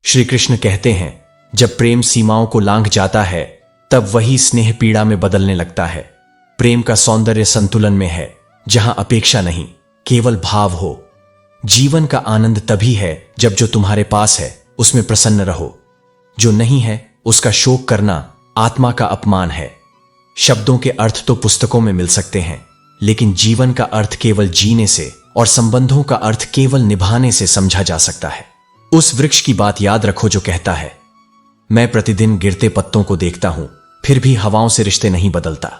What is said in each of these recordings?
श्री कृष्ण कहते हैं, जब प्रेम सीमाओं को लांघ जाता है तब वही स्नेह पीड़ा में बदलने लगता है। प्रेम का सौंदर्य संतुलन में है, जहां अपेक्षा नहीं, केवल भाव हो। जीवन का आनंद तभी है जब जो तुम्हारे पास है उसमें प्रसन्न रहो, जो नहीं है उसका शोक करना आत्मा का अपमान है। शब्दों के अर्थ तो पुस्तकों में मिल सकते हैं, लेकिन जीवन का अर्थ केवल जीने से और संबंधों का अर्थ केवल निभाने से समझा जा सकता है। उस वृक्ष की बात याद रखो जो कहता है, मैं प्रतिदिन गिरते पत्तों को देखता हूं, फिर भी हवाओं से रिश्ते नहीं बदलता।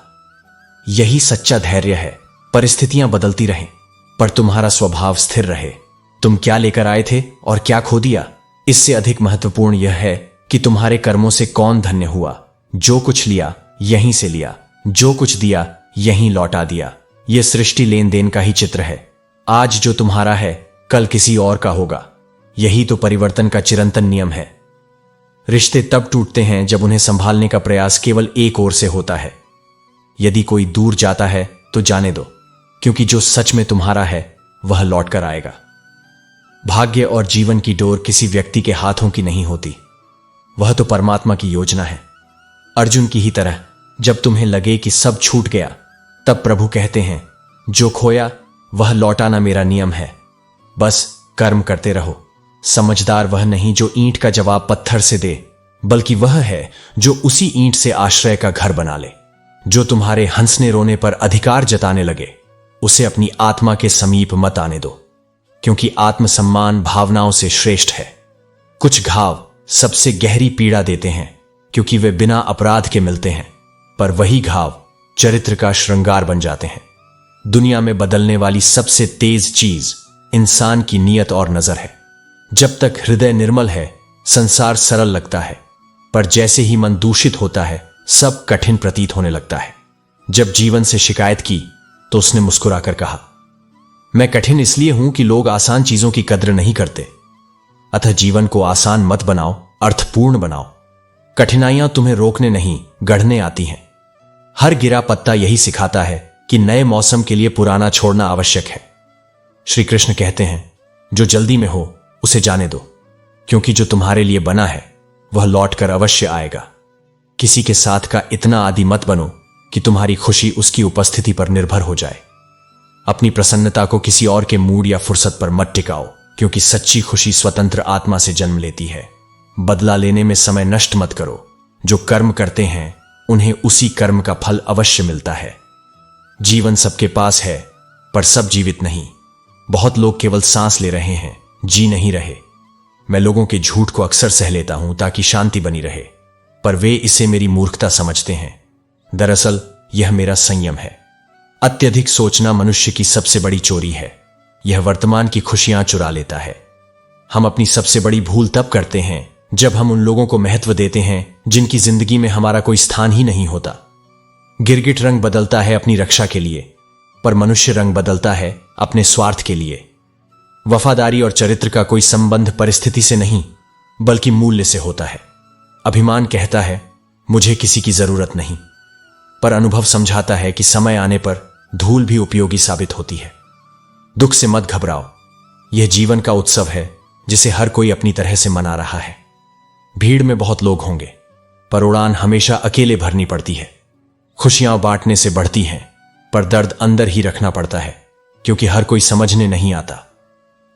यही सच्चा धैर्य है। परिस्थितियां बदलती रहें पर तुम्हारा स्वभाव स्थिर रहे। तुम क्या लेकर आए थे और क्या खो दिया, इससे अधिक महत्वपूर्ण यह है कि तुम्हारे कर्मों से कौन धन्य हुआ। जो कुछ लिया यहीं से लिया, जो कुछ दिया यहीं लौटा दिया। यह सृष्टि लेन देन का ही चित्र है। आज जो तुम्हारा है कल किसी और का होगा। यही तो परिवर्तन का चिरंतन नियम है। रिश्ते तब टूटते हैं जब उन्हें संभालने का प्रयास केवल एक ओर से होता है। यदि कोई दूर जाता है तो जाने दो, क्योंकि जो सच में तुम्हारा है वह लौट कर आएगा। भाग्य और जीवन की डोर किसी व्यक्ति के हाथों की नहीं होती, वह तो परमात्मा की योजना है। अर्जुन की ही तरह जब तुम्हें लगे कि सब छूट गया, तब प्रभु कहते हैं, जो खोया वह लौटाना मेरा नियम है। बस कर्म करते रहो। समझदार वह नहीं जो ईंट का जवाब पत्थर से दे, बल्कि वह है जो उसी ईंट से आश्रय का घर बना ले। जो तुम्हारे हंसने रोने पर अधिकार जताने लगे, उसे अपनी आत्मा के समीप मत आने दो, क्योंकि आत्मसम्मान भावनाओं से श्रेष्ठ है। कुछ घाव सबसे गहरी पीड़ा देते हैं क्योंकि वे बिना अपराध के मिलते हैं, पर वही घाव चरित्र का श्रृंगार बन जाते हैं। दुनिया में बदलने वाली सबसे तेज चीज इंसान की नीयत और नजर है। जब तक हृदय निर्मल है संसार सरल लगता है, पर जैसे ही मन दूषित होता है सब कठिन प्रतीत होने लगता है। जब जीवन से शिकायत की तो उसने मुस्कुराकर कहा, मैं कठिन इसलिए हूं कि लोग आसान चीजों की कद्र नहीं करते। अतः जीवन को आसान मत बनाओ, अर्थपूर्ण बनाओ। कठिनाइयां तुम्हें रोकने नहीं, गढ़ने आती हैं। हर गिरा पत्ता यही सिखाता है कि नए मौसम के लिए पुराना छोड़ना आवश्यक है। श्री कृष्ण कहते हैं, जो जल्दी में हो उसे जाने दो, क्योंकि जो तुम्हारे लिए बना है वह लौटकर अवश्य आएगा। किसी के साथ का इतना आदी मत बनो कि तुम्हारी खुशी उसकी उपस्थिति पर निर्भर हो जाए। अपनी प्रसन्नता को किसी और के मूड या फुर्सत पर मत टिकाओ, क्योंकि सच्ची खुशी स्वतंत्र आत्मा से जन्म लेती है। बदला लेने में समय नष्ट मत करो। जो कर्म करते हैं उन्हें उसी कर्म का फल अवश्य मिलता है। जीवन सबके पास है, पर सब जीवित नहीं। बहुत लोग केवल सांस ले रहे हैं, जी नहीं रहे। मैं लोगों के झूठ को अक्सर सह लेता हूं ताकि शांति बनी रहे, पर वे इसे मेरी मूर्खता समझते हैं। दरअसल यह मेरा संयम है। अत्यधिक सोचना मनुष्य की सबसे बड़ी चोरी है। यह वर्तमान की खुशियां चुरा लेता है। हम अपनी सबसे बड़ी भूल तब करते हैं जब हम उन लोगों को महत्व देते हैं जिनकी जिंदगी में हमारा कोई स्थान ही नहीं होता। गिरगिट रंग बदलता है अपनी रक्षा के लिए, पर मनुष्य रंग बदलता है अपने स्वार्थ के लिए। वफादारी और चरित्र का कोई संबंध परिस्थिति से नहीं, बल्कि मूल्य से होता है। अभिमान कहता है, मुझे किसी की जरूरत नहीं, पर अनुभव समझाता है कि समय आने पर धूल भी उपयोगी साबित होती है। दुख से मत घबराओ। यह जीवन का उत्सव है जिसे हर कोई अपनी तरह से मना रहा है। भीड़ में बहुत लोग होंगे, पर उड़ान हमेशा अकेले भरनी पड़ती है। खुशियां बांटने से बढ़ती हैं, पर दर्द अंदर ही रखना पड़ता है, क्योंकि हर कोई समझने नहीं आता।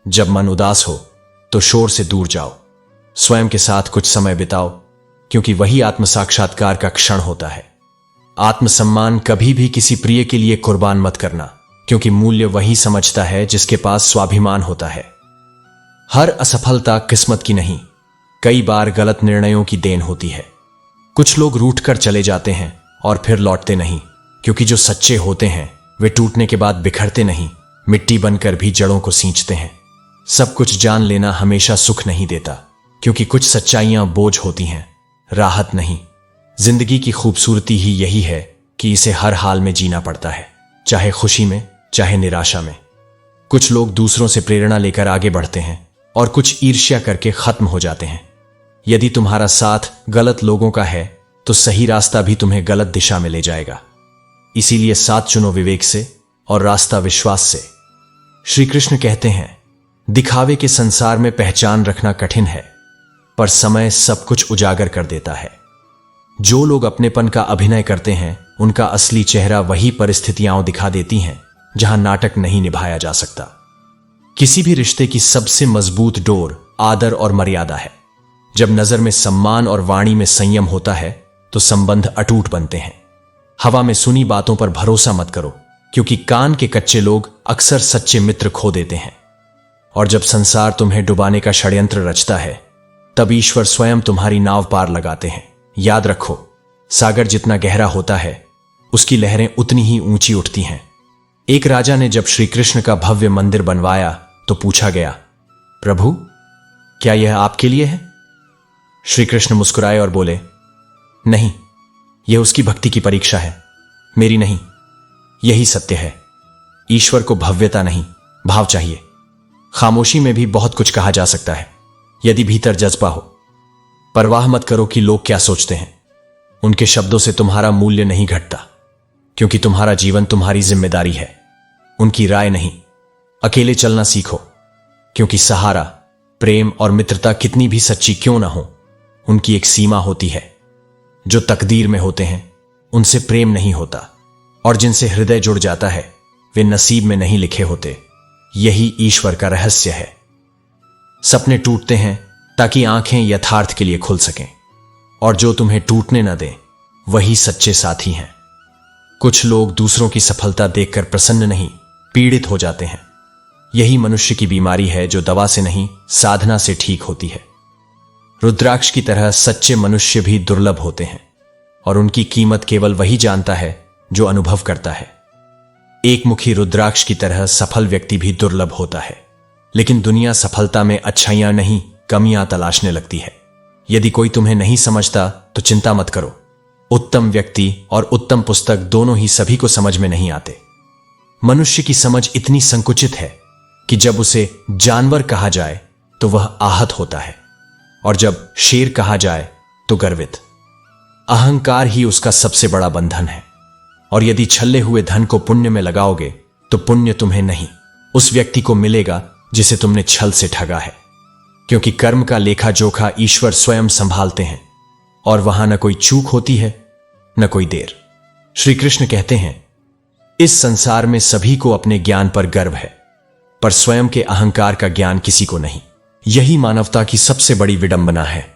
जब मन उदास हो तो शोर से दूर जाओ, स्वयं के साथ कुछ समय बिताओ, क्योंकि वही आत्म साक्षात्कार का क्षण होता है। आत्मसम्मान कभी भी किसी प्रिय के लिए कुर्बान मत करना, क्योंकि मूल्य वही समझता है जिसके पास स्वाभिमान होता है। हर असफलता किस्मत की नहीं, कई बार गलत निर्णयों की देन होती है। कुछ लोग रूठ कर चले जाते हैं और फिर लौटते नहीं, क्योंकि जो सच्चे होते हैं वे टूटने के बाद बिखरते नहीं, मिट्टी बनकर भी जड़ों को सींचते हैं। सब कुछ जान लेना हमेशा सुख नहीं देता, क्योंकि कुछ सच्चाइयां बोझ होती हैं, राहत नहीं। जिंदगी की खूबसूरती ही यही है कि इसे हर हाल में जीना पड़ता है, चाहे खुशी में चाहे निराशा में। कुछ लोग दूसरों से प्रेरणा लेकर आगे बढ़ते हैं और कुछ ईर्ष्या करके खत्म हो जाते हैं। यदि तुम्हारा साथ गलत लोगों का है तो सही रास्ता भी तुम्हें गलत दिशा में ले जाएगा। इसीलिए साथ चुनो विवेक से और रास्ता विश्वास से। श्री कृष्ण कहते हैं, दिखावे के संसार में पहचान रखना कठिन है, पर समय सब कुछ उजागर कर देता है। जो लोग अपनेपन का अभिनय करते हैं, उनका असली चेहरा वही परिस्थितियां दिखा देती हैं जहां नाटक नहीं निभाया जा सकता। किसी भी रिश्ते की सबसे मजबूत डोर आदर और मर्यादा है। जब नजर में सम्मान और वाणी में संयम होता है तो संबंध अटूट बनते हैं। हवा में सुनी बातों पर भरोसा मत करो, क्योंकि कान के कच्चे लोग अक्सर सच्चे मित्र खो देते हैं। और जब संसार तुम्हें डुबाने का षड्यंत्र रचता है, तब ईश्वर स्वयं तुम्हारी नाव पार लगाते हैं। याद रखो, सागर जितना गहरा होता है, उसकी लहरें उतनी ही ऊंची उठती हैं। एक राजा ने जब श्री कृष्ण का भव्य मंदिर बनवाया तो पूछा गया, प्रभु, क्या यह आपके लिए है? श्री कृष्ण मुस्कुराए और बोले, नहीं, यह उसकी भक्ति की परीक्षा है, मेरी नहीं। यही सत्य है। ईश्वर को भव्यता नहीं, भाव चाहिए। खामोशी में भी बहुत कुछ कहा जा सकता है, यदि भीतर जज्बा हो। परवाह मत करो कि लोग क्या सोचते हैं। उनके शब्दों से तुम्हारा मूल्य नहीं घटता, क्योंकि तुम्हारा जीवन तुम्हारी जिम्मेदारी है, उनकी राय नहीं। अकेले चलना सीखो, क्योंकि सहारा, प्रेम और मित्रता कितनी भी सच्ची क्यों ना हो, उनकी एक सीमा होती है। जो तकदीर में होते हैं उनसे प्रेम नहीं होता, और जिनसे हृदय जुड़ जाता है वे नसीब में नहीं लिखे होते। यही ईश्वर का रहस्य है। सपने टूटते हैं ताकि आंखें यथार्थ के लिए खुल सकें, और जो तुम्हें टूटने न दें वही सच्चे साथी हैं। कुछ लोग दूसरों की सफलता देखकर प्रसन्न नहीं, पीड़ित हो जाते हैं। यही मनुष्य की बीमारी है, जो दवा से नहीं, साधना से ठीक होती है। रुद्राक्ष की तरह सच्चे मनुष्य भी दुर्लभ होते हैं, और उनकी कीमत केवल वही जानता है जो अनुभव करता है। एक मुखी रुद्राक्ष की तरह सफल व्यक्ति भी दुर्लभ होता है, लेकिन दुनिया सफलता में अच्छाइयां नहीं, कमियां तलाशने लगती है। यदि कोई तुम्हें नहीं समझता तो चिंता मत करो। उत्तम व्यक्ति और उत्तम पुस्तक दोनों ही सभी को समझ में नहीं आते। मनुष्य की समझ इतनी संकुचित है कि जब उसे जानवर कहा जाए तो वह आहत होता है, और जब शेर कहा जाए तो गर्वित। अहंकार ही उसका सबसे बड़ा बंधन है। और यदि छल्ले हुए धन को पुण्य में लगाओगे तो पुण्य तुम्हें नहीं, उस व्यक्ति को मिलेगा जिसे तुमने छल से ठगा है। क्योंकि कर्म का लेखा जोखा ईश्वर स्वयं संभालते हैं, और वहां न कोई चूक होती है न कोई देर। श्री कृष्ण कहते हैं, इस संसार में सभी को अपने ज्ञान पर गर्व है, पर स्वयं के अहंकार का ज्ञान किसी को नहीं। यही मानवता की सबसे बड़ी विडंबना है।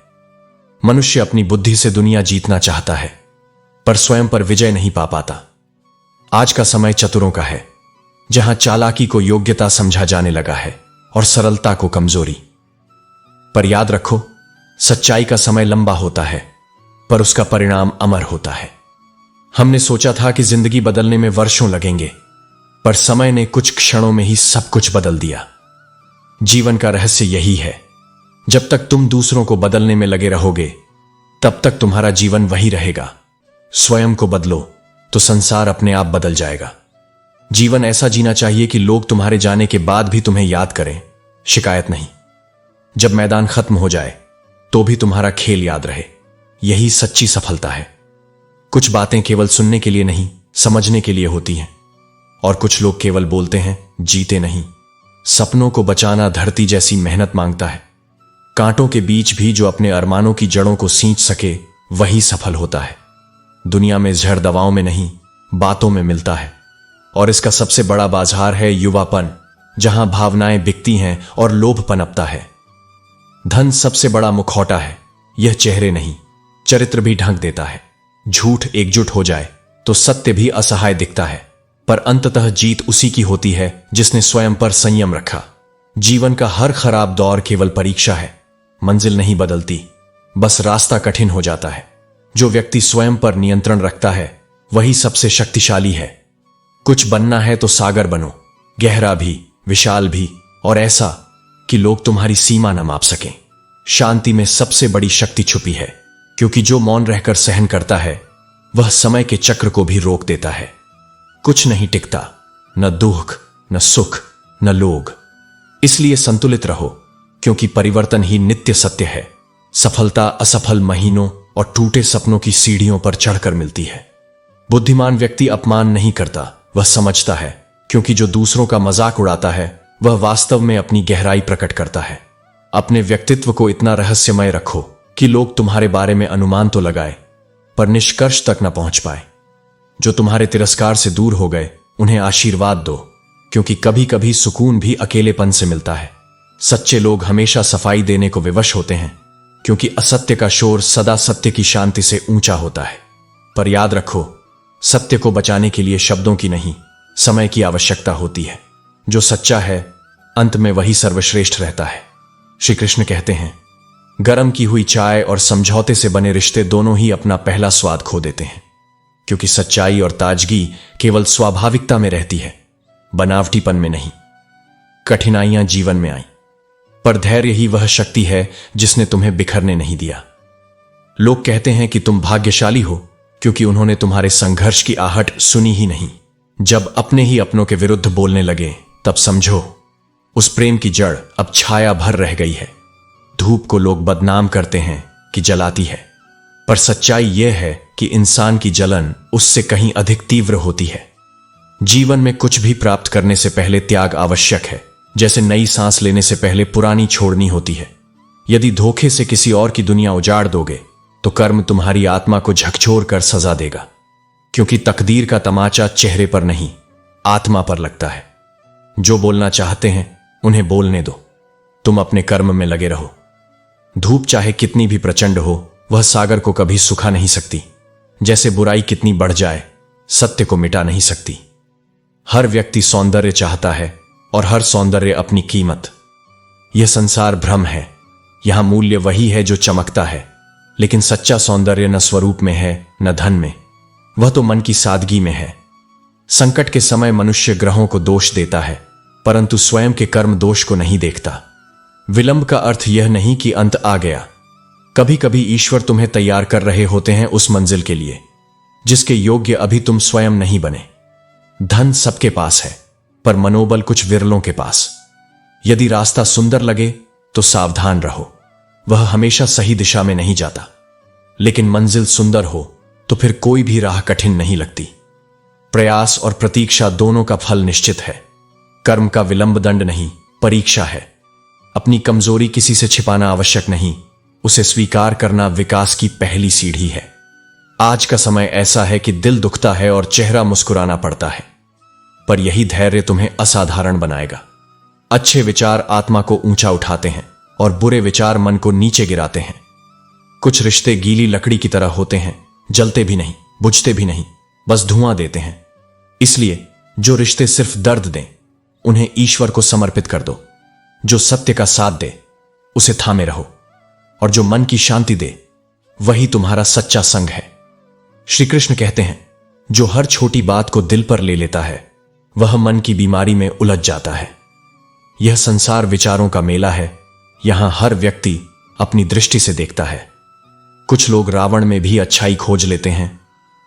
मनुष्य अपनी बुद्धि से दुनिया जीतना चाहता है, पर स्वयं पर विजय नहीं पा पाता। आज का समय चतुरों का है, जहां चालाकी को योग्यता समझा जाने लगा है और सरलता को कमजोरी। पर याद रखो, सच्चाई का समय लंबा होता है, पर उसका परिणाम अमर होता है। हमने सोचा था कि जिंदगी बदलने में वर्षों लगेंगे, पर समय ने कुछ क्षणों में ही सब कुछ बदल दिया। जीवन का रहस्य यही है, जब तक तुम दूसरों को बदलने में लगे रहोगे, तब तक तुम्हारा जीवन वही रहेगा। स्वयं को बदलो तो संसार अपने आप बदल जाएगा। जीवन ऐसा जीना चाहिए कि लोग तुम्हारे जाने के बाद भी तुम्हें याद करें, शिकायत नहीं। जब मैदान खत्म हो जाए तो भी तुम्हारा खेल याद रहे। यही सच्ची सफलता है। कुछ बातें केवल सुनने के लिए नहीं, समझने के लिए होती हैं, और कुछ लोग केवल बोलते हैं, जीते नहीं। सपनों को बचाना धरती जैसी मेहनत मांगता है। कांटों के बीच भी जो अपने अरमानों की जड़ों को सींच सके वही सफल होता है। दुनिया में जहर दवाओं में नहीं, बातों में मिलता है, और इसका सबसे बड़ा बाजार है युवापन, जहां भावनाएं बिकती हैं और लोभ पनपता है। धन सबसे बड़ा मुखौटा है, यह चेहरे नहीं, चरित्र भी ढक देता है। झूठ एकजुट हो जाए तो सत्य भी असहाय दिखता है, पर अंततः जीत उसी की होती है जिसने स्वयं पर संयम रखा। जीवन का हर खराब दौर केवल परीक्षा है। मंजिल नहीं बदलती, बस रास्ता कठिन हो जाता है। जो व्यक्ति स्वयं पर नियंत्रण रखता है वही सबसे शक्तिशाली है। कुछ बनना है तो सागर बनो, गहरा भी, विशाल भी, और ऐसा कि लोग तुम्हारी सीमा न माप सकें। शांति में सबसे बड़ी शक्ति छुपी है, क्योंकि जो मौन रहकर सहन करता है वह समय के चक्र को भी रोक देता है। कुछ नहीं टिकता, न दुख, न सुख, न लोग। इसलिए संतुलित रहो, क्योंकि परिवर्तन ही नित्य सत्य है। सफलता असफल महीनों और टूटे सपनों की सीढ़ियों पर चढ़कर मिलती है। बुद्धिमान व्यक्ति अपमान नहीं करता, वह समझता है, क्योंकि जो दूसरों का मजाक उड़ाता है वह वास्तव में अपनी गहराई प्रकट करता है। अपने व्यक्तित्व को इतना रहस्यमय रखो कि लोग तुम्हारे बारे में अनुमान तो लगाए पर निष्कर्ष तक न पहुंच पाए। जो तुम्हारे तिरस्कार से दूर हो गए उन्हें आशीर्वाद दो, क्योंकि कभी कभी सुकून भी अकेलेपन से मिलता है। सच्चे लोग हमेशा सफाई देने को विवश होते हैं, क्योंकि असत्य का शोर सदा सत्य की शांति से ऊंचा होता है। पर याद रखो, सत्य को बचाने के लिए शब्दों की नहीं, समय की आवश्यकता होती है। जो सच्चा है अंत में वही सर्वश्रेष्ठ रहता है। श्री कृष्ण कहते हैं, गर्म की हुई चाय और समझौते से बने रिश्ते दोनों ही अपना पहला स्वाद खो देते हैं, क्योंकि सच्चाई और ताजगी केवल स्वाभाविकता में रहती है, बनावटीपन में नहीं। कठिनाइयां जीवन में आई, पर धैर्य ही वह शक्ति है जिसने तुम्हें बिखरने नहीं दिया। लोग कहते हैं कि तुम भाग्यशाली हो क्योंकि उन्होंने तुम्हारे संघर्ष की आहट सुनी ही नहीं। जब अपने ही अपनों के विरुद्ध बोलने लगे तब समझो उस प्रेम की जड़ अब छाया भर रह गई है। धूप को लोग बदनाम करते हैं कि जलाती है, पर सच्चाई यह है कि इंसान की जलन उससे कहीं अधिक तीव्र होती है। जीवन में कुछ भी प्राप्त करने से पहले त्याग आवश्यक है, जैसे नई सांस लेने से पहले पुरानी छोड़नी होती है। यदि धोखे से किसी और की दुनिया उजाड़ दोगे तो कर्म तुम्हारी आत्मा को झकझोर कर सजा देगा, क्योंकि तकदीर का तमाचा चेहरे पर नहीं आत्मा पर लगता है। जो बोलना चाहते हैं उन्हें बोलने दो, तुम अपने कर्म में लगे रहो। धूप चाहे कितनी भी प्रचंड हो, वह सागर को कभी सुखा नहीं सकती। जैसे बुराई कितनी बढ़ जाए, सत्य को मिटा नहीं सकती। हर व्यक्ति सौंदर्य चाहता है और हर सौंदर्य अपनी कीमत। यह संसार भ्रम है, यहां मूल्य वही है जो चमकता है, लेकिन सच्चा सौंदर्य न स्वरूप में है न धन में, वह तो मन की सादगी में है। संकट के समय मनुष्य ग्रहों को दोष देता है, परंतु स्वयं के कर्म दोष को नहीं देखता। विलंब का अर्थ यह नहीं कि अंत आ गया। कभी कभी ईश्वर तुम्हें तैयार कर रहे होते हैं उस मंजिल के लिए जिसके योग्य अभी तुम स्वयं नहीं बने। धन सबके पास है, पर मनोबल कुछ विरलों के पास। यदि रास्ता सुंदर लगे तो सावधान रहो, वह हमेशा सही दिशा में नहीं जाता। लेकिन मंजिल सुंदर हो तो फिर कोई भी राह कठिन नहीं लगती। प्रयास और प्रतीक्षा दोनों का फल निश्चित है। कर्म का विलंब दंड नहीं, परीक्षा है। अपनी कमजोरी किसी से छिपाना आवश्यक नहीं, उसे स्वीकार करना विकास की पहली सीढ़ी है। आज का समय ऐसा है कि दिल दुखता है और चेहरा मुस्कुराना पड़ता है, पर यही धैर्य तुम्हें असाधारण बनाएगा। अच्छे विचार आत्मा को ऊंचा उठाते हैं और बुरे विचार मन को नीचे गिराते हैं। कुछ रिश्ते गीली लकड़ी की तरह होते हैं, जलते भी नहीं, बुझते भी नहीं, बस धुआं देते हैं। इसलिए जो रिश्ते सिर्फ दर्द दें उन्हें ईश्वर को समर्पित कर दो। जो सत्य का साथ दे उसे थामे रहो, और जो मन की शांति दे वही तुम्हारा सच्चा संग है। श्री कृष्ण कहते हैं, जो हर छोटी बात को दिल पर ले लेता है वह मन की बीमारी में उलझ जाता है। यह संसार विचारों का मेला है, यहां हर व्यक्ति अपनी दृष्टि से देखता है। कुछ लोग रावण में भी अच्छाई खोज लेते हैं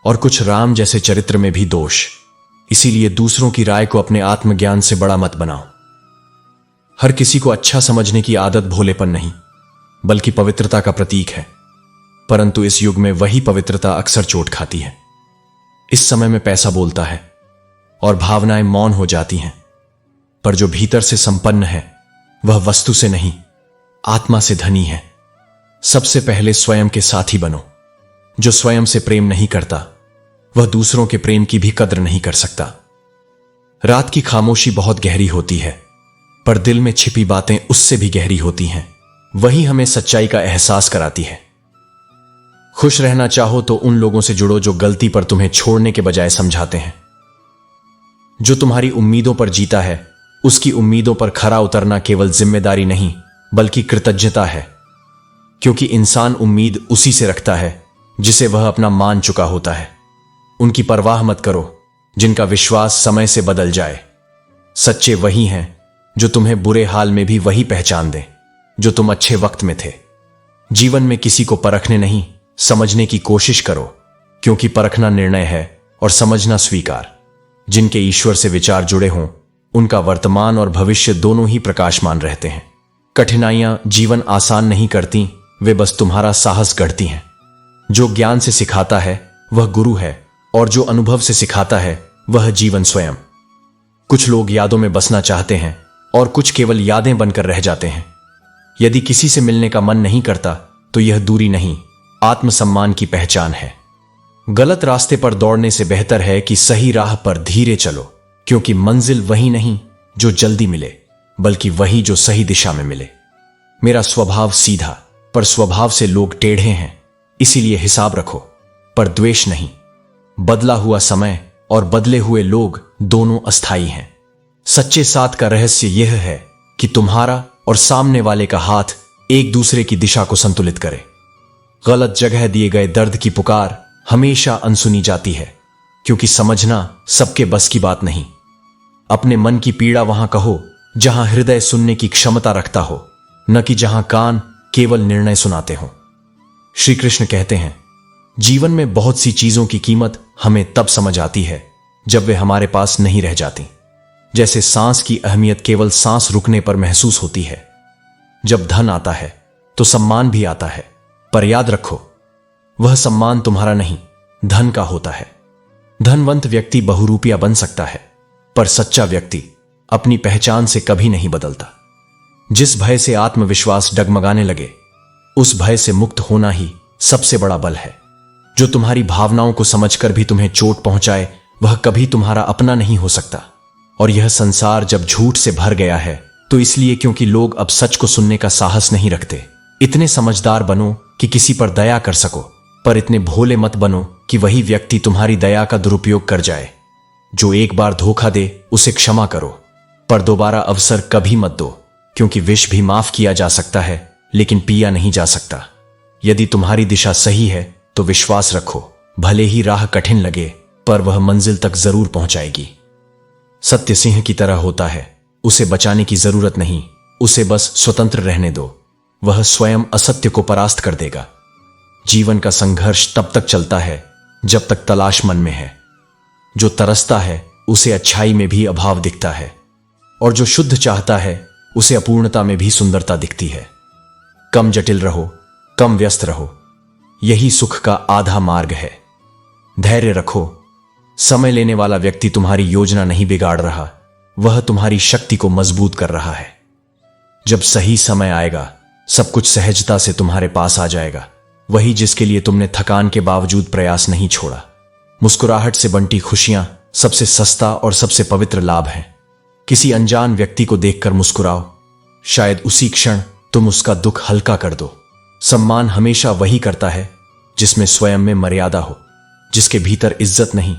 और कुछ राम जैसे चरित्र में भी दोष। इसीलिए दूसरों की राय को अपने आत्मज्ञान से बड़ा मत बनाओ। हर किसी को अच्छा समझने की आदत भोलेपन नहीं बल्कि पवित्रता का प्रतीक है, परंतु इस युग में वही पवित्रता अक्सर चोट खाती है। इस समय में पैसा बोलता है और भावनाएं मौन हो जाती हैं, पर जो भीतर से संपन्न है वह वस्तु से नहीं आत्मा से धनी है। सबसे पहले स्वयं के साथी बनो। जो स्वयं से प्रेम नहीं करता वह दूसरों के प्रेम की भी कद्र नहीं कर सकता। रात की खामोशी बहुत गहरी होती है, पर दिल में छिपी बातें उससे भी गहरी होती हैं। वही हमें सच्चाई का एहसास कराती है। खुश रहना चाहो तो उन लोगों से जुड़ो जो गलती पर तुम्हें छोड़ने के बजाय समझाते हैं। जो तुम्हारी उम्मीदों पर जीता है उसकी उम्मीदों पर खरा उतरना केवल जिम्मेदारी नहीं बल्कि कृतज्ञता है, क्योंकि इंसान उम्मीद उसी से रखता है जिसे वह अपना मान चुका होता है। उनकी परवाह मत करो जिनका विश्वास समय से बदल जाए। सच्चे वही हैं जो तुम्हें बुरे हाल में भी वही पहचान दें जो तुम अच्छे वक्त में थे। जीवन में किसी को परखने नहीं समझने की कोशिश करो, क्योंकि परखना निर्णय है और समझना स्वीकार। जिनके ईश्वर से विचार जुड़े हों उनका वर्तमान और भविष्य दोनों ही प्रकाशमान रहते हैं। कठिनाइयां जीवन आसान नहीं करती, वे बस तुम्हारा साहस गढ़ती हैं। जो ज्ञान से सिखाता है वह गुरु है और जो अनुभव से सिखाता है वह जीवन स्वयं। कुछ लोग यादों में बसना चाहते हैं और कुछ केवल यादें बनकर रह जाते हैं। यदि किसी से मिलने का मन नहीं करता तो यह दूरी नहीं, आत्मसम्मान की पहचान है। गलत रास्ते पर दौड़ने से बेहतर है कि सही राह पर धीरे चलो, क्योंकि मंजिल वही नहीं जो जल्दी मिले, बल्कि वही जो सही दिशा में मिले। मेरा स्वभाव सीधा, पर स्वभाव से लोग टेढ़े हैं, इसीलिए हिसाब रखो, पर द्वेष नहीं। बदला हुआ समय और बदले हुए लोग दोनों अस्थायी हैं। सच्चे साथ का रहस्य यह है कि तुम्हारा और सामने वाले का हाथ एक दूसरे की दिशा को संतुलित करे। गलत जगह दिए गए दर्द की पुकार हमेशा अनसुनी जाती है, क्योंकि समझना सबके बस की बात नहीं। अपने मन की पीड़ा वहां कहो जहां हृदय सुनने की क्षमता रखता हो, न कि जहां कान केवल निर्णय सुनाते हो। श्री कृष्ण कहते हैं, जीवन में बहुत सी चीजों की कीमत हमें तब समझ आती है जब वे हमारे पास नहीं रह जाती। जैसे सांस की अहमियत केवल सांस रुकने पर महसूस होती है। जब धन आता है तो सम्मान भी आता है, पर याद रखो, वह सम्मान तुम्हारा नहीं, धन का होता है। धनवंत व्यक्ति बहुरूपिया बन सकता है, पर सच्चा व्यक्ति अपनी पहचान से कभी नहीं बदलता। जिस भय से आत्मविश्वास डगमगाने लगे, उस भय से मुक्त होना ही सबसे बड़ा बल है। जो तुम्हारी भावनाओं को समझकर भी तुम्हें चोट पहुंचाए, वह कभी तुम्हारा अपना नहीं हो सकता। और यह संसार जब झूठ से भर गया है तो इसलिए क्योंकि लोग अब सच को सुनने का साहस नहीं रखते। इतने समझदार बनो कि किसी पर दया कर सको, पर इतने भोले मत बनो कि वही व्यक्ति तुम्हारी दया का दुरुपयोग कर जाए। जो एक बार धोखा दे उसे क्षमा करो, पर दोबारा अवसर कभी मत दो, क्योंकि विष भी माफ किया जा सकता है लेकिन पिया नहीं जा सकता। यदि तुम्हारी दिशा सही है तो विश्वास रखो, भले ही राह कठिन लगे पर वह मंजिल तक जरूर पहुंचाएगी। सत्य सिंह की तरह होता है, उसे बचाने की जरूरत नहीं, उसे बस स्वतंत्र रहने दो, वह स्वयं असत्य को परास्त कर देगा। जीवन का संघर्ष तब तक चलता है जब तक तलाश मन में है। जो तरसता है उसे अच्छाई में भी अभाव दिखता है, और जो शुद्ध चाहता है उसे अपूर्णता में भी सुंदरता दिखती है। कम जटिल रहो, कम व्यस्त रहो, यही सुख का आधा मार्ग है। धैर्य रखो, समय लेने वाला व्यक्ति तुम्हारी योजना नहीं बिगाड़ रहा, वह तुम्हारी शक्ति को मजबूत कर रहा है। जब सही समय आएगा, सब कुछ सहजता से तुम्हारे पास आ जाएगा, वही जिसके लिए तुमने थकान के बावजूद प्रयास नहीं छोड़ा। मुस्कुराहट से बंटी खुशियां सबसे सस्ता और सबसे पवित्र लाभ है। किसी अनजान व्यक्ति को देखकर मुस्कुराओ, शायद उसी क्षण तुम उसका दुख हल्का कर दो। सम्मान हमेशा वही करता है जिसमें स्वयं में मर्यादा हो। जिसके भीतर इज्जत नहीं,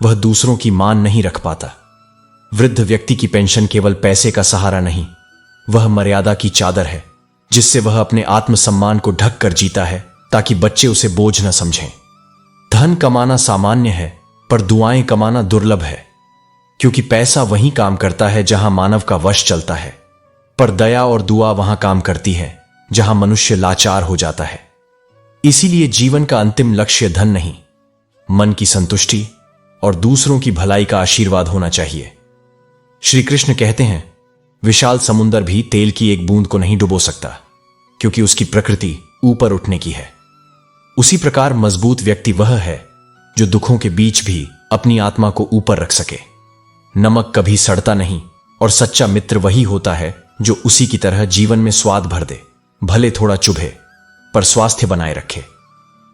वह दूसरों की मान नहीं रख पाता। वृद्ध व्यक्ति की पेंशन केवल पैसे का सहारा नहीं, वह मर्यादा की चादर है, जिससे वह अपने आत्मसम्मान को ढक कर जीता है ताकि बच्चे उसे बोझ न समझें। धन कमाना सामान्य है, पर दुआएं कमाना दुर्लभ है, क्योंकि पैसा वहीं काम करता है जहां मानव का वश चलता है, पर दया और दुआ वहां काम करती है जहां मनुष्य लाचार हो जाता है। इसीलिए जीवन का अंतिम लक्ष्य धन नहीं, मन की संतुष्टि और दूसरों की भलाई का आशीर्वाद होना चाहिए। श्री कृष्ण कहते हैं, विशाल समुंदर भी तेल की एक बूंद को नहीं डुबो सकता, क्योंकि उसकी प्रकृति ऊपर उठने की है। उसी प्रकार मजबूत व्यक्ति वह है जो दुखों के बीच भी अपनी आत्मा को ऊपर रख सके। नमक कभी सड़ता नहीं, और सच्चा मित्र वही होता है जो उसी की तरह जीवन में स्वाद भर दे, भले थोड़ा चुभे पर स्वास्थ्य बनाए रखे।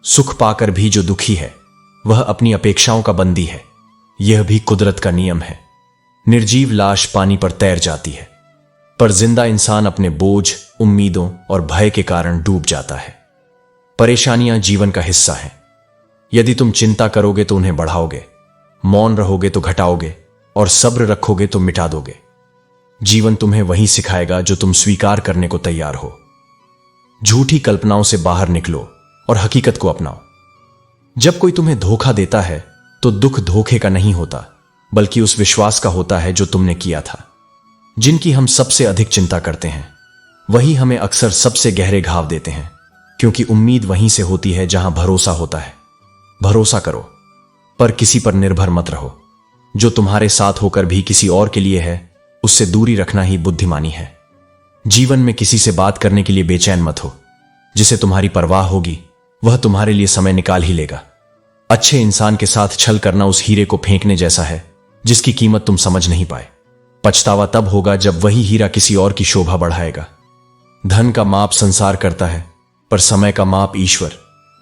सुख पाकर भी जो दुखी है वह अपनी अपेक्षाओं का बंदी है। यह भी कुदरत का नियम है। निर्जीव लाश पानी पर तैर जाती है, पर जिंदा इंसान अपने बोझ, उम्मीदों और भय के कारण डूब जाता है। परेशानियां जीवन का हिस्सा हैं। यदि तुम चिंता करोगे तो उन्हें बढ़ाओगे, मौन रहोगे तो घटाओगे, और सब्र रखोगे तो मिटा दोगे। जीवन तुम्हें वही सिखाएगा जो तुम स्वीकार करने को तैयार हो। झूठी कल्पनाओं से बाहर निकलो और हकीकत को अपनाओ। जब कोई तुम्हें धोखा देता है तो दुख धोखे का नहीं होता, बल्कि उस विश्वास का होता है जो तुमने किया था। जिनकी हम सबसे अधिक चिंता करते हैं वही हमें अक्सर सबसे गहरे घाव देते हैं, क्योंकि उम्मीद वहीं से होती है जहां भरोसा होता है। भरोसा करो, पर किसी पर निर्भर मत रहो। जो तुम्हारे साथ होकर भी किसी और के लिए है, उससे दूरी रखना ही बुद्धिमानी है। जीवन में किसी से बात करने के लिए बेचैन मत हो। जिसे तुम्हारी परवाह होगी वह तुम्हारे लिए समय निकाल ही लेगा। अच्छे इंसान के साथ छल करना उस हीरे को फेंकने जैसा है जिसकी कीमत तुम समझ नहीं पाए। पछतावा तब होगा जब वही हीरा किसी और की शोभा बढ़ाएगा। धन का माप संसार करता है, पर समय का माप ईश्वर।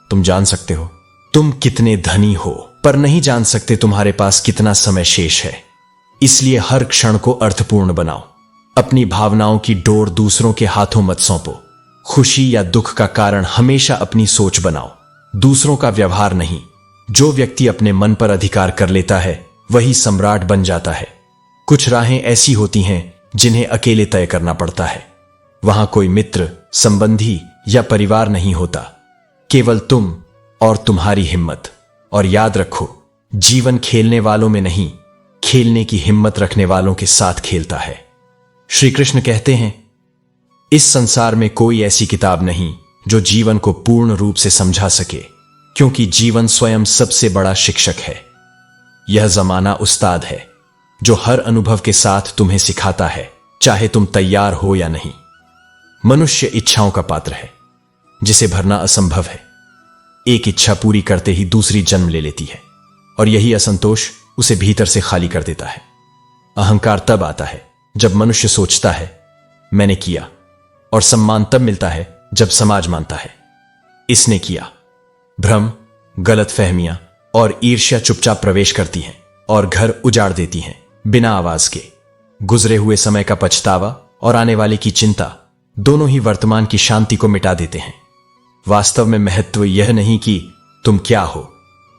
तुम जान सकते हो तुम कितने धनी हो, पर नहीं जान सकते तुम्हारे पास कितना समय शेष है। इसलिए हर क्षण को अर्थपूर्ण बनाओ। अपनी भावनाओं की डोर दूसरों के हाथों मत सौंपो। खुशी या दुख का कारण हमेशा अपनी सोच बनाओ, दूसरों का व्यवहार नहीं। जो व्यक्ति अपने मन पर अधिकार कर लेता है वही सम्राट बन जाता है। कुछ राहें ऐसी होती हैं जिन्हें अकेले तय करना पड़ता है। वहां कोई मित्र, संबंधी या परिवार नहीं होता, केवल तुम और तुम्हारी हिम्मत। और याद रखो, जीवन खेलने वालों में नहीं, खेलने की हिम्मत रखने वालों के साथ खेलता है। श्री कृष्ण कहते हैं, इस संसार में कोई ऐसी किताब नहीं जो जीवन को पूर्ण रूप से समझा सके, क्योंकि जीवन स्वयं सबसे बड़ा शिक्षक है। यह जमाना उस्ताद है जो हर अनुभव के साथ तुम्हें सिखाता है, चाहे तुम तैयार हो या नहीं। मनुष्य इच्छाओं का पात्र है जिसे भरना असंभव है। एक इच्छा पूरी करते ही दूसरी जन्म ले लेती है, और यही असंतोष उसे भीतर से खाली कर देता है। अहंकार तब आता है जब मनुष्य सोचता है मैंने किया, और सम्मान तब मिलता है जब समाज मानता है इसने किया। भ्रम, गलतफहमियां और ईर्ष्या चुपचाप प्रवेश करती हैं और घर उजाड़ देती हैं बिना आवाज के। गुजरे हुए समय का पछतावा और आने वाले की चिंता दोनों ही वर्तमान की शांति को मिटा देते हैं। वास्तव में महत्व यह नहीं कि तुम क्या हो,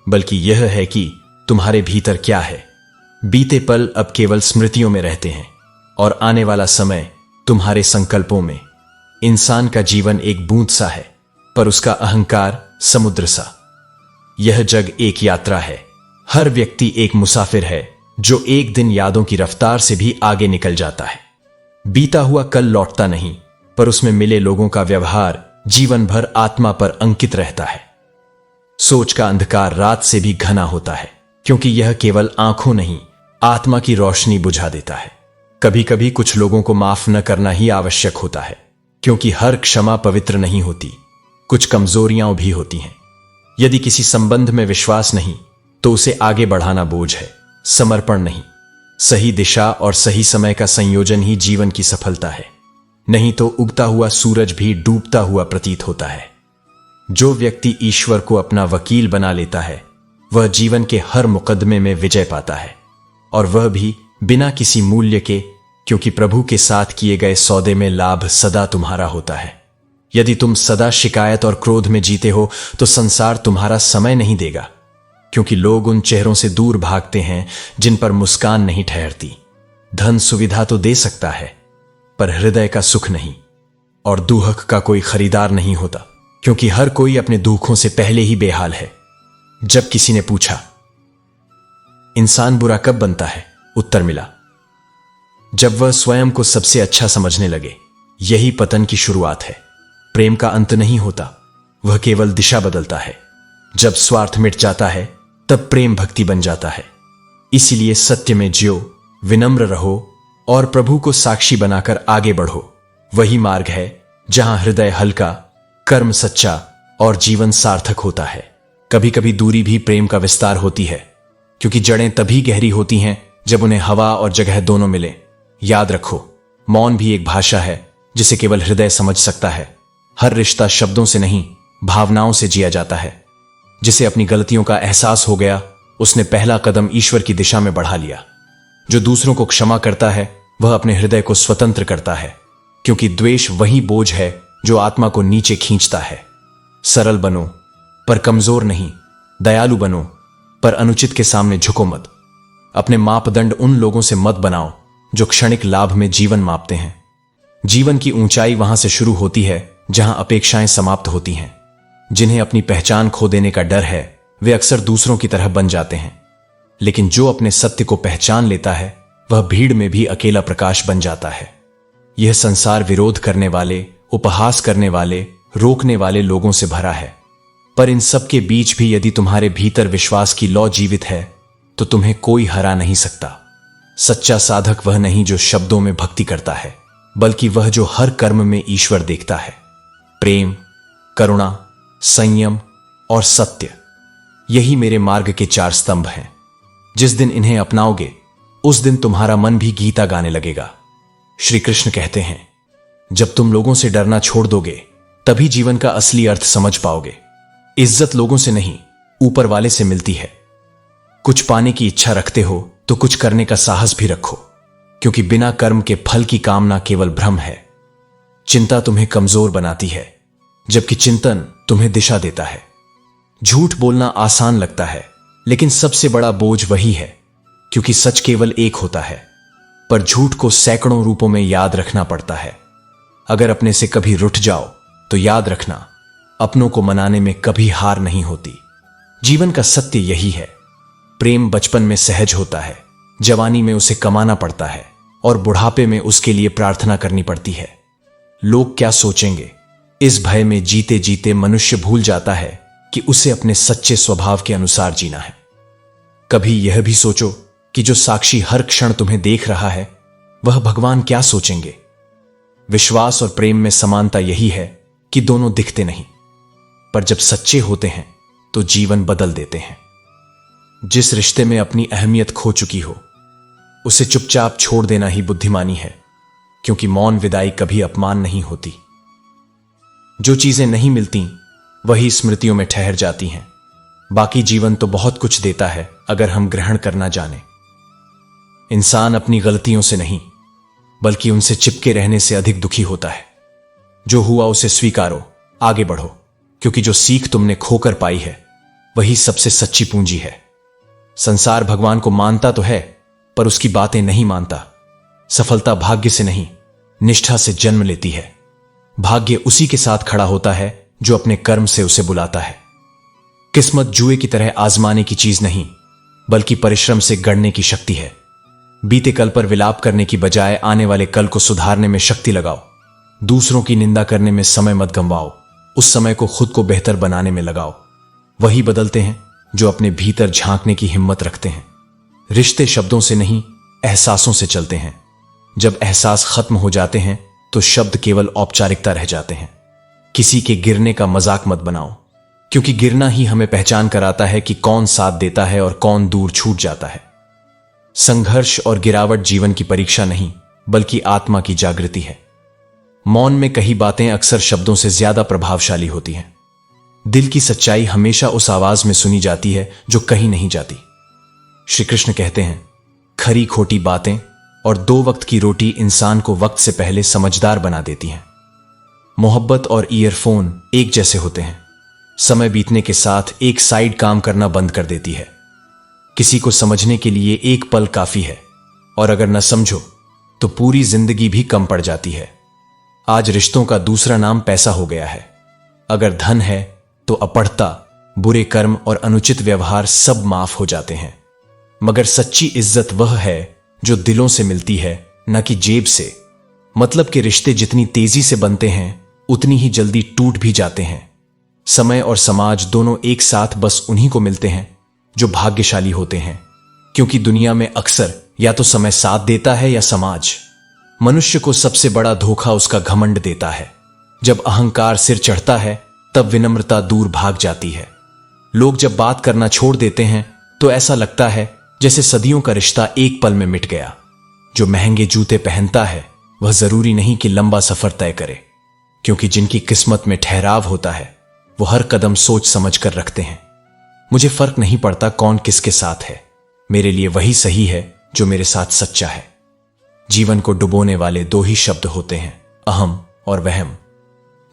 बल्कि यह है कि तुम्हारे भीतर क्या है। बीते पल अब केवल स्मृतियों में रहते हैं, और आने वाला समय तुम्हारे संकल्पों में। इंसान का जीवन एक बूंद सा है, पर उसका अहंकार समुद्र सा। यह जग एक यात्रा है। हर व्यक्ति एक मुसाफिर है जो एक दिन यादों की रफ्तार से भी आगे निकल जाता है। बीता हुआ कल लौटता नहीं, पर उसमें मिले लोगों का व्यवहार जीवन भर आत्मा पर अंकित रहता है। सोच का अंधकार रात से भी घना होता है, क्योंकि यह केवल आंखों नहीं, आत्मा की रोशनी बुझा देता है। कभी कभी कुछ लोगों को माफ न करना ही आवश्यक होता है, क्योंकि हर क्षमा पवित्र नहीं होती। कुछ कमजोरियां भी होती हैं। यदि किसी संबंध में विश्वास नहीं, तो उसे आगे बढ़ाना बोझ है, समर्पण नहीं। सही दिशा और सही समय का संयोजन ही जीवन की सफलता है। नहीं तो उगता हुआ सूरज भी डूबता हुआ प्रतीत होता है। जो व्यक्ति ईश्वर को अपना वकील बना लेता है, वह जीवन के हर मुकदमे में विजय पाता है, और वह भी बिना किसी मूल्य के, क्योंकि प्रभु के साथ किए गए सौदे में लाभ सदा तुम्हारा होता है। यदि तुम सदा शिकायत और क्रोध में जीते हो, तो संसार तुम्हारा समय नहीं देगा, क्योंकि लोग उन चेहरों से दूर भागते हैं जिन पर मुस्कान नहीं ठहरती। धन सुविधा तो दे सकता है, पर हृदय का सुख नहीं, और दुख का कोई खरीदार नहीं होता, क्योंकि हर कोई अपने दुखों से पहले ही बेहाल है। जब किसी ने पूछा, इंसान बुरा कब बनता है, उत्तर मिला, जब वह स्वयं को सबसे अच्छा समझने लगे। यही पतन की शुरुआत है। प्रेम का अंत नहीं होता, वह केवल दिशा बदलता है। जब स्वार्थ मिट जाता है, तब प्रेम भक्ति बन जाता है। इसीलिए सत्य में जियो, विनम्र रहो और प्रभु को साक्षी बनाकर आगे बढ़ो। वही मार्ग है जहां हृदय हल्का, कर्म सच्चा और जीवन सार्थक होता है। कभी कभी दूरी भी प्रेम का विस्तार होती है, क्योंकि जड़ें तभी गहरी होती हैं जब उन्हें हवा और जगह दोनों मिले। याद रखो, मौन भी एक भाषा है जिसे केवल हृदय समझ सकता है। हर रिश्ता शब्दों से नहीं, भावनाओं से जिया जाता है। जिसे अपनी गलतियों का एहसास हो गया, उसने पहला कदम ईश्वर की दिशा में बढ़ा लिया। जो दूसरों को क्षमा करता है, वह अपने हृदय को स्वतंत्र करता है, क्योंकि द्वेष वही बोझ है जो आत्मा को नीचे खींचता है। सरल बनो, पर कमजोर नहीं। दयालु बनो, पर अनुचित के सामने झुको मत। अपने मापदंड उन लोगों से मत बनाओ जो क्षणिक लाभ में जीवन मापते हैं। जीवन की ऊंचाई वहां से शुरू होती है जहां अपेक्षाएं समाप्त होती हैं। जिन्हें अपनी पहचान खो देने का डर है, वे अक्सर दूसरों की तरह बन जाते हैं, लेकिन जो अपने सत्य को पहचान लेता है, वह भीड़ में भी अकेला प्रकाश बन जाता है। यह संसार विरोध करने वाले, उपहास करने वाले, रोकने वाले लोगों से भरा है, पर इन सब के बीच भी यदि तुम्हारे भीतर विश्वास की लौ जीवित है, तो तुम्हें कोई हरा नहीं सकता। सच्चा साधक वह नहीं जो शब्दों में भक्ति करता है, बल्कि वह जो हर कर्म में ईश्वर देखता है। प्रेम, करुणा, संयम और सत्य, यही मेरे मार्ग के 4 स्तंभ हैं। जिस दिन इन्हें अपनाओगे, उस दिन तुम्हारा मन भी गीता गाने लगेगा। श्री कृष्ण कहते हैं, जब तुम लोगों से डरना छोड़ दोगे तभी जीवन का असली अर्थ समझ पाओगे। इज्जत लोगों से नहीं, ऊपर वाले से मिलती है। कुछ पाने की इच्छा रखते हो तो कुछ करने का साहस भी रखो, क्योंकि बिना कर्म के फल की कामना केवल भ्रम है। चिंता तुम्हें कमजोर बनाती है, जबकि चिंतन तुम्हें दिशा देता है। झूठ बोलना आसान लगता है, लेकिन सबसे बड़ा बोझ वही है, क्योंकि सच केवल एक होता है, पर झूठ को सैकड़ों रूपों में याद रखना पड़ता है। अगर अपने से कभी रुठ जाओ तो याद रखना, अपनों को मनाने में कभी हार नहीं होती। जीवन का सत्य यही है, प्रेम बचपन में सहज होता है, जवानी में उसे कमाना पड़ता है और बुढ़ापे में उसके लिए प्रार्थना करनी पड़ती है। लोग क्या सोचेंगे, इस भय में जीते जीते मनुष्य भूल जाता है कि उसे अपने सच्चे स्वभाव के अनुसार जीना है। कभी यह भी सोचो कि जो साक्षी हर क्षण तुम्हें देख रहा है, वह भगवान क्या सोचेंगे। विश्वास और प्रेम में समानता यही है कि दोनों दिखते नहीं, पर जब सच्चे होते हैं तो जीवन बदल देते हैं। जिस रिश्ते में अपनी अहमियत खो चुकी हो, उसे चुपचाप छोड़ देना ही बुद्धिमानी है, क्योंकि मौन विदाई कभी अपमान नहीं होती। जो चीजें नहीं मिलती वही स्मृतियों में ठहर जाती हैं। बाकी जीवन तो बहुत कुछ देता है अगर हम ग्रहण करना जाने। इंसान अपनी गलतियों से नहीं, बल्कि उनसे चिपके रहने से अधिक दुखी होता है। जो हुआ उसे स्वीकारो, आगे बढ़ो, क्योंकि जो सीख तुमने खोकर पाई है वही सबसे सच्ची पूंजी है। संसार भगवान को मानता तो है, पर उसकी बातें नहीं मानता। सफलता भाग्य से नहीं, निष्ठा से जन्म लेती है। भाग्य उसी के साथ खड़ा होता है जो अपने कर्म से उसे बुलाता है। किस्मत जुए की तरह आजमाने की चीज नहीं, बल्कि परिश्रम से गढ़ने की शक्ति है। बीते कल पर विलाप करने की बजाय आने वाले कल को सुधारने में शक्ति लगाओ। दूसरों की निंदा करने में समय मत गंवाओ, उस समय को खुद को बेहतर बनाने में लगाओ। वही बदलते हैं जो अपने भीतर झांकने की हिम्मत रखते हैं। रिश्ते शब्दों से नहीं, एहसासों से चलते हैं। जब एहसास खत्म हो जाते हैं तो शब्द केवल औपचारिकता रह जाते हैं। किसी के गिरने का मजाक मत बनाओ, क्योंकि गिरना ही हमें पहचान कराता है कि कौन साथ देता है और कौन दूर छूट जाता है। संघर्ष और गिरावट जीवन की परीक्षा नहीं, बल्कि आत्मा की जागृति है। मौन में कही बातें अक्सर शब्दों से ज्यादा प्रभावशाली होती हैं। दिल की सच्चाई हमेशा उस आवाज में सुनी जाती है जो कहीं नहीं जाती। श्री कृष्ण कहते हैं, खरी खोटी बातें और 2 वक्त की रोटी इंसान को वक्त से पहले समझदार बना देती हैं। मोहब्बत और ईयरफोन एक जैसे होते हैं, समय बीतने के साथ एक साइड काम करना बंद कर देती है। किसी को समझने के लिए एक पल काफी है, और अगर न समझो तो पूरी जिंदगी भी कम पड़ जाती है। आज रिश्तों का दूसरा नाम पैसा हो गया है। अगर धन है तो अपढ़ता, बुरे कर्म और अनुचित व्यवहार सब माफ हो जाते हैं। मगर सच्ची इज्जत वह है जो दिलों से मिलती है, न कि जेब से। मतलब के रिश्ते जितनी तेजी से बनते हैं उतनी ही जल्दी टूट भी जाते हैं। समय और समाज दोनों एक साथ बस उन्हीं को मिलते हैं जो भाग्यशाली होते हैं, क्योंकि दुनिया में अक्सर या तो समय साथ देता है या समाज। मनुष्य को सबसे बड़ा धोखा उसका घमंड देता है। जब अहंकार सिर चढ़ता है तब विनम्रता दूर भाग जाती है। लोग जब बात करना छोड़ देते हैं तो ऐसा लगता है जैसे सदियों का रिश्ता एक पल में मिट गया। जो महंगे जूते पहनता है वह जरूरी नहीं कि लंबा सफर तय करे, क्योंकि जिनकी किस्मत में ठहराव होता है वो हर कदम सोच समझ कर रखते हैं। मुझे फर्क नहीं पड़ता कौन किसके साथ है, मेरे लिए वही सही है जो मेरे साथ सच्चा है। जीवन को डुबोने वाले 2 ही शब्द होते हैं, अहम और वहम।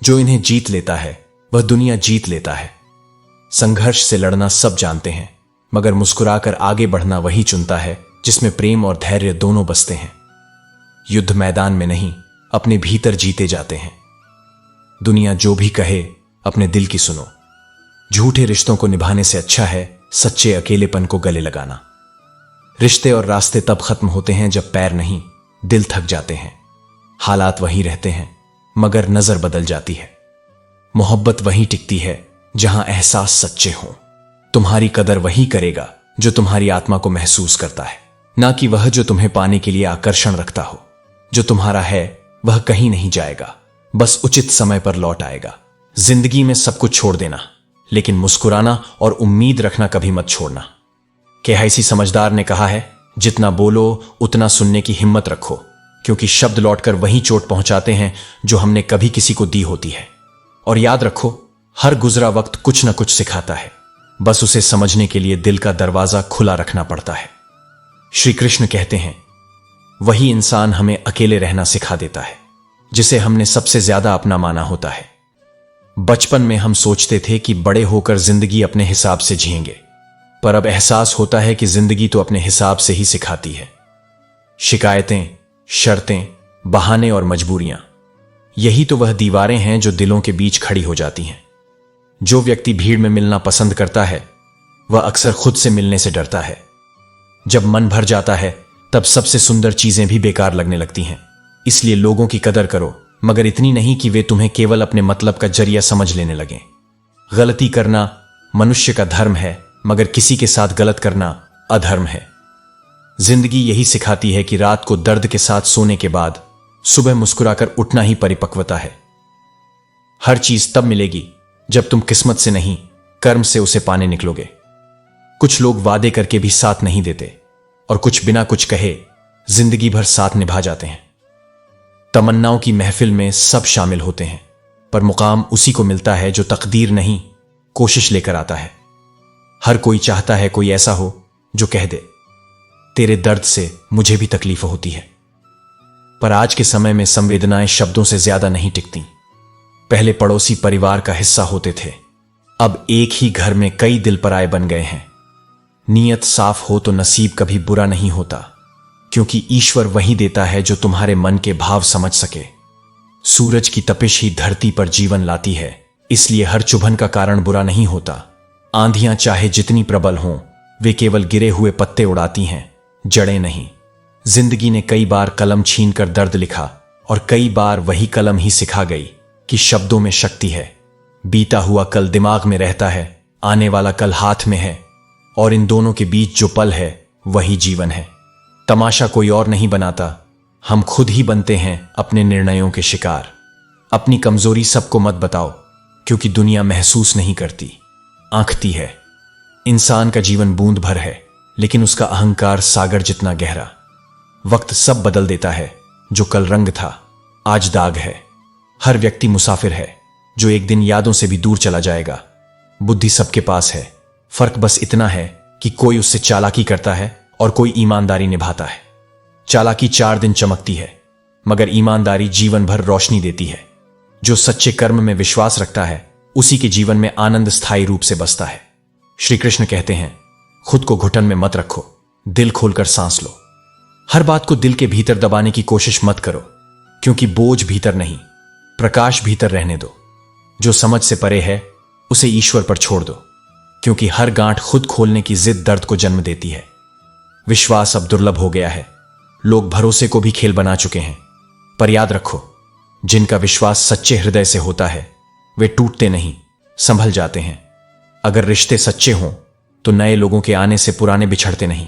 जो इन्हें जीत लेता है वह दुनिया जीत लेता है। संघर्ष से लड़ना सब जानते हैं, मगर मुस्कुराकर आगे बढ़ना वही चुनता है जिसमें प्रेम और धैर्य दोनों बसते हैं। युद्ध मैदान में नहीं, अपने भीतर जीते जाते हैं। दुनिया जो भी कहे अपने दिल की सुनो। झूठे रिश्तों को निभाने से अच्छा है सच्चे अकेलेपन को गले लगाना। रिश्ते और रास्ते तब खत्म होते हैं जब पैर नहीं, दिल थक जाते हैं। हालात वहीं रहते हैं, मगर नजर बदल जाती है। मोहब्बत वहीं टिकती है जहां एहसास सच्चे हों। तुम्हारी कदर वही करेगा जो तुम्हारी आत्मा को महसूस करता है, ना कि वह जो तुम्हें पाने के लिए आकर्षण रखता हो। जो तुम्हारा है वह कहीं नहीं जाएगा, बस उचित समय पर लौट आएगा। जिंदगी में सब कुछ छोड़ देना, लेकिन मुस्कुराना और उम्मीद रखना कभी मत छोड़ना। केहाइसी समझदार ने कहा है, जितना बोलो उतना सुनने की हिम्मत रखो, क्योंकि शब्द लौटकर वहीं चोट पहुंचाते हैं जो हमने कभी किसी को दी होती है। और याद रखो, हर गुजरा वक्त कुछ न कुछ सिखाता है, बस उसे समझने के लिए दिल का दरवाजा खुला रखना पड़ता है। श्री कृष्ण कहते हैं, वही इंसान हमें अकेले रहना सिखा देता है जिसे हमने सबसे ज्यादा अपना माना होता है। बचपन में हम सोचते थे कि बड़े होकर जिंदगी अपने हिसाब से जिएंगे, पर अब एहसास होता है कि जिंदगी तो अपने हिसाब से ही सिखाती है। शिकायतें, शर्तें, बहाने और मजबूरियां, यही तो वह दीवारें हैं जो दिलों के बीच खड़ी हो जाती हैं। जो व्यक्ति भीड़ में मिलना पसंद करता है वह अक्सर खुद से मिलने से डरता है। जब मन भर जाता है तब सबसे सुंदर चीजें भी बेकार लगने लगती हैं। इसलिए लोगों की कदर करो, मगर इतनी नहीं कि वे तुम्हें केवल अपने मतलब का जरिया समझ लेने लगें। गलती करना मनुष्य का धर्म है, मगर किसी के साथ गलत करना अधर्म है। जिंदगी यही सिखाती है कि रात को दर्द के साथ सोने के बाद सुबह मुस्कुराकर उठना ही परिपक्वता है। हर चीज तब मिलेगी जब तुम किस्मत से नहीं, कर्म से उसे पाने निकलोगे। कुछ लोग वादे करके भी साथ नहीं देते और कुछ बिना कुछ कहे जिंदगी भर साथ निभा जाते हैं। तमन्नाओं की महफिल में सब शामिल होते हैं, पर मुकाम उसी को मिलता है जो तकदीर नहीं, कोशिश लेकर आता है। हर कोई चाहता है कोई ऐसा हो जो कह दे, तेरे दर्द से मुझे भी तकलीफ होती है। पर आज के समय में संवेदनाएं शब्दों से ज्यादा नहीं टिकती। पहले पड़ोसी परिवार का हिस्सा होते थे, अब एक ही घर में कई दिल पराए बन गए हैं। नीयत साफ हो तो नसीब कभी बुरा नहीं होता, क्योंकि ईश्वर वही देता है जो तुम्हारे मन के भाव समझ सके। सूरज की तपिश ही धरती पर जीवन लाती है, इसलिए हर चुभन का कारण बुरा नहीं होता। आंधियां चाहे जितनी प्रबल हों, वे केवल गिरे हुए पत्ते उड़ाती हैं, जड़ें नहीं। जिंदगी ने कई बार कलम छीनकर दर्द लिखा और कई बार वही कलम ही सिखा गई कि शब्दों में शक्ति है। बीता हुआ कल दिमाग में रहता है, आने वाला कल हाथ में है, और इन दोनों के बीच जो पल है वही जीवन है। तमाशा कोई और नहीं बनाता, हम खुद ही बनते हैं अपने निर्णयों के शिकार। अपनी कमजोरी सबको मत बताओ, क्योंकि दुनिया महसूस नहीं करती, आंखती है। इंसान का जीवन बूंद भर है, लेकिन उसका अहंकार सागर जितना गहरा। वक्त सब बदल देता है, जो कल रंग था आज दाग है। हर व्यक्ति मुसाफिर है जो एक दिन यादों से भी दूर चला जाएगा। बुद्धि सबके पास है, फर्क बस इतना है कि कोई उससे चालाकी करता है और कोई ईमानदारी निभाता है। चालाकी 4 दिन चमकती है, मगर ईमानदारी जीवन भर रोशनी देती है। जो सच्चे कर्म में विश्वास रखता है उसी के जीवन में आनंद स्थायी रूप से बसता है। श्री कृष्ण कहते हैं, खुद को घुटन में मत रखो, दिल खोलकर सांस लो। हर बात को दिल के भीतर दबाने की कोशिश मत करो, क्योंकि बोझ भीतर नहीं, प्रकाश भीतर रहने दो। जो समझ से परे है उसे ईश्वर पर छोड़ दो, क्योंकि हर गांठ खुद खोलने की जिद दर्द को जन्म देती है। विश्वास अब दुर्लभ हो गया है, लोग भरोसे को भी खेल बना चुके हैं। पर याद रखो, जिनका विश्वास सच्चे हृदय से होता है वे टूटते नहीं, संभल जाते हैं। अगर रिश्ते सच्चे हों तो नए लोगों के आने से पुराने बिछड़ते नहीं।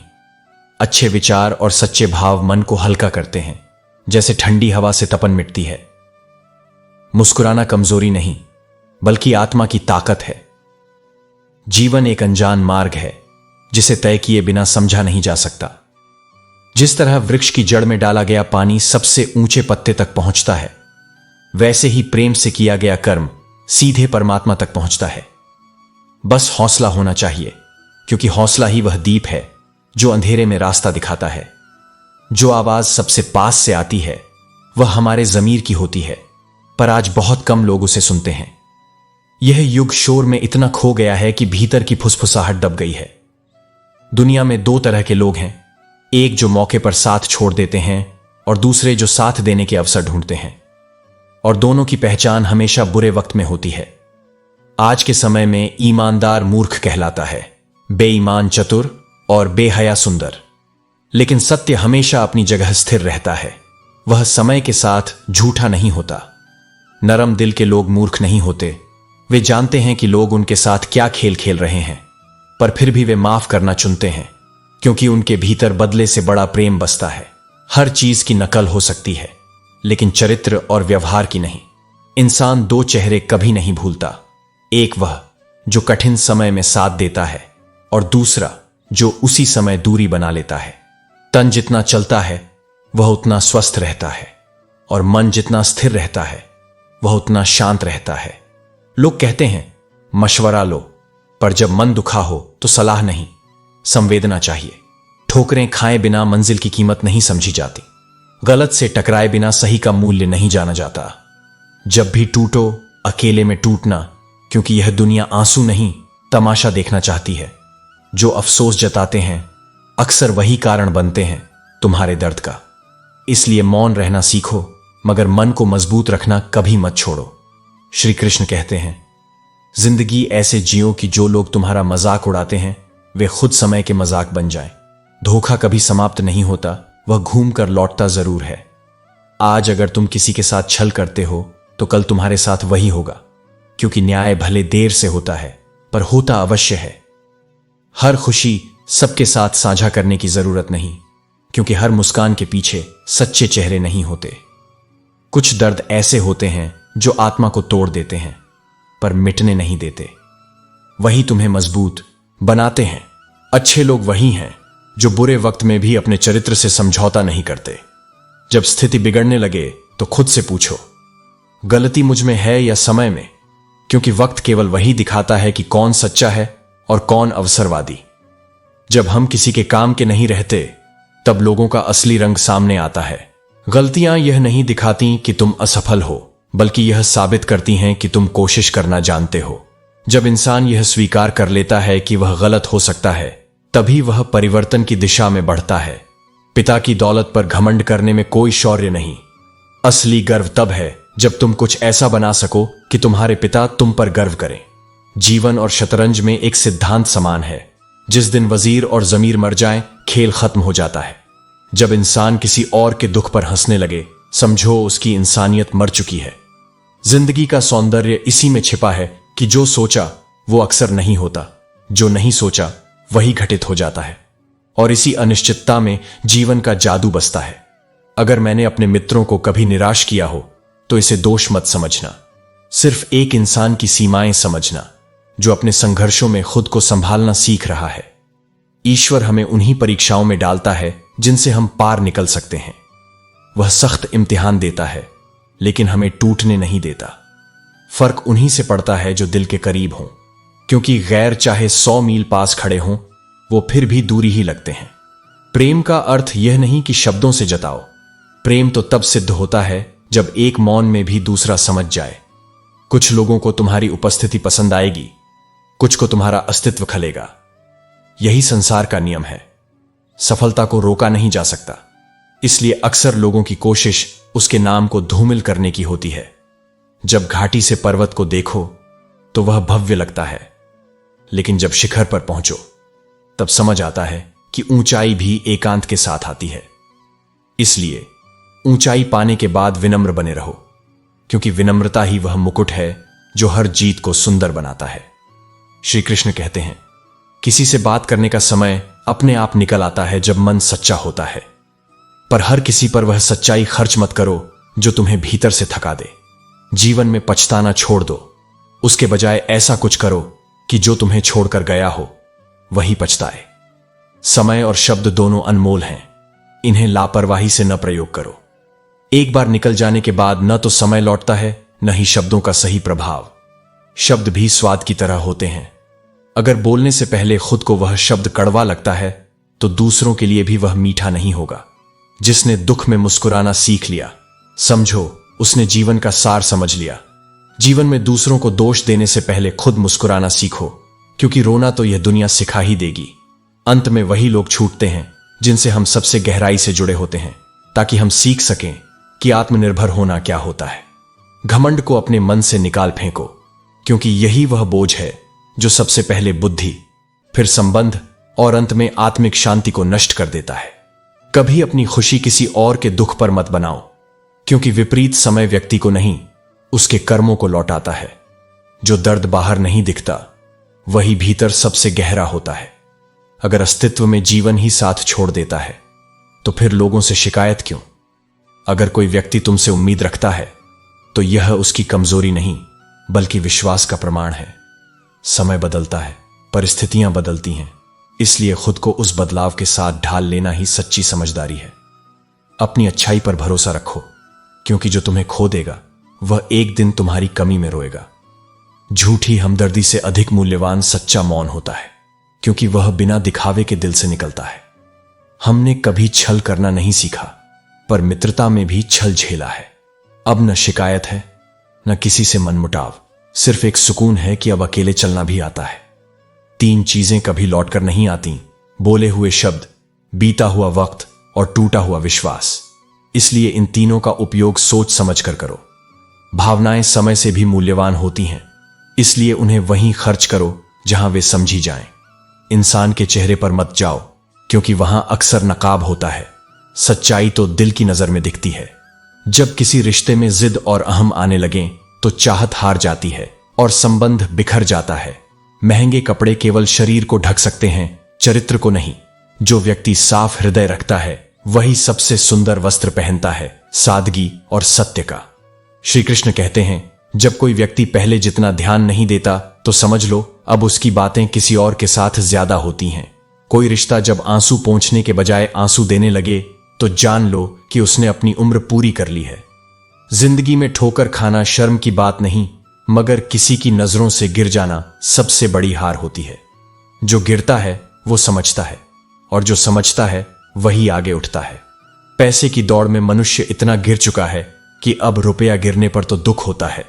अच्छे विचार और सच्चे भाव मन को हल्का करते हैं, जैसे ठंडी हवा से तपन मिटती है। मुस्कुराना कमजोरी नहीं, बल्कि आत्मा की ताकत है। जीवन एक अनजान मार्ग है जिसे तय किए बिना समझा नहीं जा सकता। जिस तरह वृक्ष की जड़ में डाला गया पानी सबसे ऊंचे पत्ते तक पहुंचता है, वैसे ही प्रेम से किया गया कर्म सीधे परमात्मा तक पहुंचता है। बस हौसला होना चाहिए, क्योंकि हौसला ही वह दीप है जो अंधेरे में रास्ता दिखाता है। जो आवाज सबसे पास से आती है वह हमारे जमीर की होती है, पर आज बहुत कम लोग उसे सुनते हैं। यह युग शोर में इतना खो गया है कि भीतर की फुसफुसाहट दब गई है। दुनिया में 2 तरह के लोग हैं, एक जो मौके पर साथ छोड़ देते हैं और दूसरे जो साथ देने के अवसर ढूंढते हैं, और दोनों की पहचान हमेशा बुरे वक्त में होती है। आज के समय में ईमानदार मूर्ख कहलाता है, बेईमान चतुर और बेहया सुंदर। लेकिन सत्य हमेशा अपनी जगह स्थिर रहता है, वह समय के साथ झूठा नहीं होता। नरम दिल के लोग मूर्ख नहीं होते, वे जानते हैं कि लोग उनके साथ क्या खेल खेल रहे हैं, पर फिर भी वे माफ करना चुनते हैं, क्योंकि उनके भीतर बदले से बड़ा प्रेम बसता है। हर चीज की नकल हो सकती है, लेकिन चरित्र और व्यवहार की नहीं। इंसान 2 चेहरे कभी नहीं भूलता, एक वह जो कठिन समय में साथ देता है और दूसरा जो उसी समय दूरी बना लेता है। तन जितना चलता है वह उतना स्वस्थ रहता है और मन जितना स्थिर रहता है वह उतना शांत रहता है। लोग कहते हैं मशवरा लो, पर जब मन दुखा हो तो सलाह नहीं, संवेदना चाहिए। ठोकरें खाए बिना मंजिल की कीमत नहीं समझी जाती, गलत से टकराए बिना सही का मूल्य नहीं जाना जाता। जब भी टूटो अकेले में टूटना, क्योंकि यह दुनिया आंसू नहीं तमाशा देखना चाहती है। जो अफसोस जताते हैं अक्सर वही कारण बनते हैं तुम्हारे दर्द का। इसलिए मौन रहना सीखो, मगर मन को मजबूत रखना कभी मत छोड़ो। श्री कृष्ण कहते हैं, जिंदगी ऐसे जियो कि जो लोग तुम्हारा मजाक उड़ाते हैं वे खुद समय के मजाक बन जाएं। धोखा कभी समाप्त नहीं होता, वह घूम कर लौटता जरूर है। आज अगर तुम किसी के साथ छल करते हो तो कल तुम्हारे साथ वही होगा, क्योंकि न्याय भले देर से होता है पर होता अवश्य है। हर खुशी सबके साथ साझा करने की जरूरत नहीं, क्योंकि हर मुस्कान के पीछे सच्चे चेहरे नहीं होते। कुछ दर्द ऐसे होते हैं जो आत्मा को तोड़ देते हैं पर मिटने नहीं देते, वही तुम्हें मजबूत बनाते हैं। अच्छे लोग वही हैं जो बुरे वक्त में भी अपने चरित्र से समझौता नहीं करते। जब स्थिति बिगड़ने लगे तो खुद से पूछो, गलती मुझ में है या समय में? क्योंकि वक्त केवल वही दिखाता है कि कौन सच्चा है और कौन अवसरवादी। जब हम किसी के काम के नहीं रहते तब लोगों का असली रंग सामने आता है। गलतियां यह नहीं दिखाती कि तुम असफल हो, बल्कि यह साबित करती हैं कि तुम कोशिश करना जानते हो। जब इंसान यह स्वीकार कर लेता है कि वह गलत हो सकता है, तभी वह परिवर्तन की दिशा में बढ़ता है। पिता की दौलत पर घमंड करने में कोई शौर्य नहीं। असली गर्व तब है जब तुम कुछ ऐसा बना सको कि तुम्हारे पिता तुम पर गर्व करें। जीवन और शतरंज में एक सिद्धांत समान है, जिस दिन वजीर और जमीर मर जाएं, खेल खत्म हो जाता है। जब इंसान किसी और के दुख पर हंसने लगे, समझो उसकी इंसानियत मर चुकी है। जिंदगी का सौंदर्य इसी में छिपा है कि जो सोचा वो अक्सर नहीं होता, जो नहीं सोचा वही घटित हो जाता है, और इसी अनिश्चितता में जीवन का जादू बसता है। अगर मैंने अपने मित्रों को कभी निराश किया हो तो इसे दोष मत समझना, सिर्फ एक इंसान की सीमाएं समझना जो अपने संघर्षों में खुद को संभालना सीख रहा है। ईश्वर हमें उन्हीं परीक्षाओं में डालता है जिनसे हम पार निकल सकते हैं। वह सख्त इम्तिहान देता है लेकिन हमें टूटने नहीं देता। फर्क उन्हीं से पड़ता है जो दिल के करीब हों, क्योंकि गैर चाहे 100 मील पास खड़े हों वो फिर भी दूरी ही लगते हैं। प्रेम का अर्थ यह नहीं कि शब्दों से जताओ, प्रेम तो तब सिद्ध होता है जब एक मौन में भी दूसरा समझ जाए। कुछ लोगों को तुम्हारी उपस्थिति पसंद आएगी, कुछ को तुम्हारा अस्तित्व खलेगा। यही संसार का नियम है। सफलता को रोका नहीं जा सकता, इसलिए अक्सर लोगों की कोशिश उसके नाम को धूमिल करने की होती है। जब घाटी से पर्वत को देखो तो वह भव्य लगता है, लेकिन जब शिखर पर पहुंचो तब समझ आता है कि ऊंचाई भी एकांत के साथ आती है। इसलिए ऊंचाई पाने के बाद विनम्र बने रहो, क्योंकि विनम्रता ही वह मुकुट है जो हर जीत को सुंदर बनाता है। श्री कृष्ण कहते हैं, किसी से बात करने का समय अपने आप निकल आता है जब मन सच्चा होता है, पर हर किसी पर वह सच्चाई खर्च मत करो जो तुम्हें भीतर से थका दे। जीवन में पछताना छोड़ दो, उसके बजाय ऐसा कुछ करो कि जो तुम्हें छोड़कर गया हो वही पछताए। समय और शब्द दोनों अनमोल हैं, इन्हें लापरवाही से न प्रयोग करो। एक बार निकल जाने के बाद न तो समय लौटता है न ही शब्दों का सही प्रभाव। शब्द भी स्वाद की तरह होते हैं। अगर बोलने से पहले खुद को वह शब्द कड़वा लगता है तो दूसरों के लिए भी वह मीठा नहीं होगा। जिसने दुख में मुस्कुराना सीख लिया, समझो उसने जीवन का सार समझ लिया। जीवन में दूसरों को दोष देने से पहले खुद मुस्कुराना सीखो, क्योंकि रोना तो यह दुनिया सिखा ही देगी। अंत में वही लोग छूटते हैं जिनसे हम सबसे गहराई से जुड़े होते हैं, ताकि हम सीख सकें कि आत्मनिर्भर होना क्या होता है। घमंड को अपने मन से निकाल फेंको, क्योंकि यही वह बोझ है जो सबसे पहले बुद्धि, फिर संबंध और अंत में आत्मिक शांति को नष्ट कर देता है। कभी अपनी खुशी किसी और के दुख पर मत बनाओ, क्योंकि विपरीत समय व्यक्ति को नहीं उसके कर्मों को लौटाता है। जो दर्द बाहर नहीं दिखता वही भीतर सबसे गहरा होता है। अगर अस्तित्व में जीवन ही साथ छोड़ देता है तो फिर लोगों से शिकायत क्यों? अगर कोई व्यक्ति तुमसे उम्मीद रखता है तो यह उसकी कमजोरी नहीं बल्कि विश्वास का प्रमाण है। समय बदलता है, परिस्थितियां बदलती हैं, इसलिए खुद को उस बदलाव के साथ ढाल लेना ही सच्ची समझदारी है। अपनी अच्छाई पर भरोसा रखो, क्योंकि जो तुम्हें खो देगा वह एक दिन तुम्हारी कमी में रोएगा। झूठी हमदर्दी से अधिक मूल्यवान सच्चा मौन होता है, क्योंकि वह बिना दिखावे के दिल से निकलता है। हमने कभी छल करना नहीं सीखा, पर मित्रता में भी छल झेला है। अब न शिकायत है, न किसी से मनमुटाव, सिर्फ एक सुकून है कि अब अकेले चलना भी आता है। 3 चीजें कभी लौटकर नहीं आती: बोले हुए शब्द, बीता हुआ वक्त और टूटा हुआ विश्वास। इसलिए इन तीनों का उपयोग सोच समझ कर करो। भावनाएं समय से भी मूल्यवान होती हैं, इसलिए उन्हें वहीं खर्च करो जहां वे समझी जाएं। इंसान के चेहरे पर मत जाओ, क्योंकि वहां अक्सर नकाब होता है। सच्चाई तो दिल की नजर में दिखती है। जब किसी रिश्ते में जिद और अहम आने लगें तो चाहत हार जाती है और संबंध बिखर जाता है। महंगे कपड़े केवल शरीर को ढक सकते हैं, चरित्र को नहीं। जो व्यक्ति साफ हृदय रखता है वही सबसे सुंदर वस्त्र पहनता है, सादगी और सत्य का। श्री कृष्ण कहते हैं, जब कोई व्यक्ति पहले जितना ध्यान नहीं देता तो समझ लो अब उसकी बातें किसी और के साथ ज्यादा होती हैं। कोई रिश्ता जब आंसू पोंछने के बजाय आंसू देने लगे तो जान लो कि उसने अपनी उम्र पूरी कर ली है। जिंदगी में ठोकर खाना शर्म की बात नहीं, मगर किसी की नजरों से गिर जाना सबसे बड़ी हार होती है। जो गिरता है वो समझता है, और जो समझता है वही आगे उठता है। पैसे की दौड़ में मनुष्य इतना गिर चुका है कि अब रुपया गिरने पर तो दुख होता है,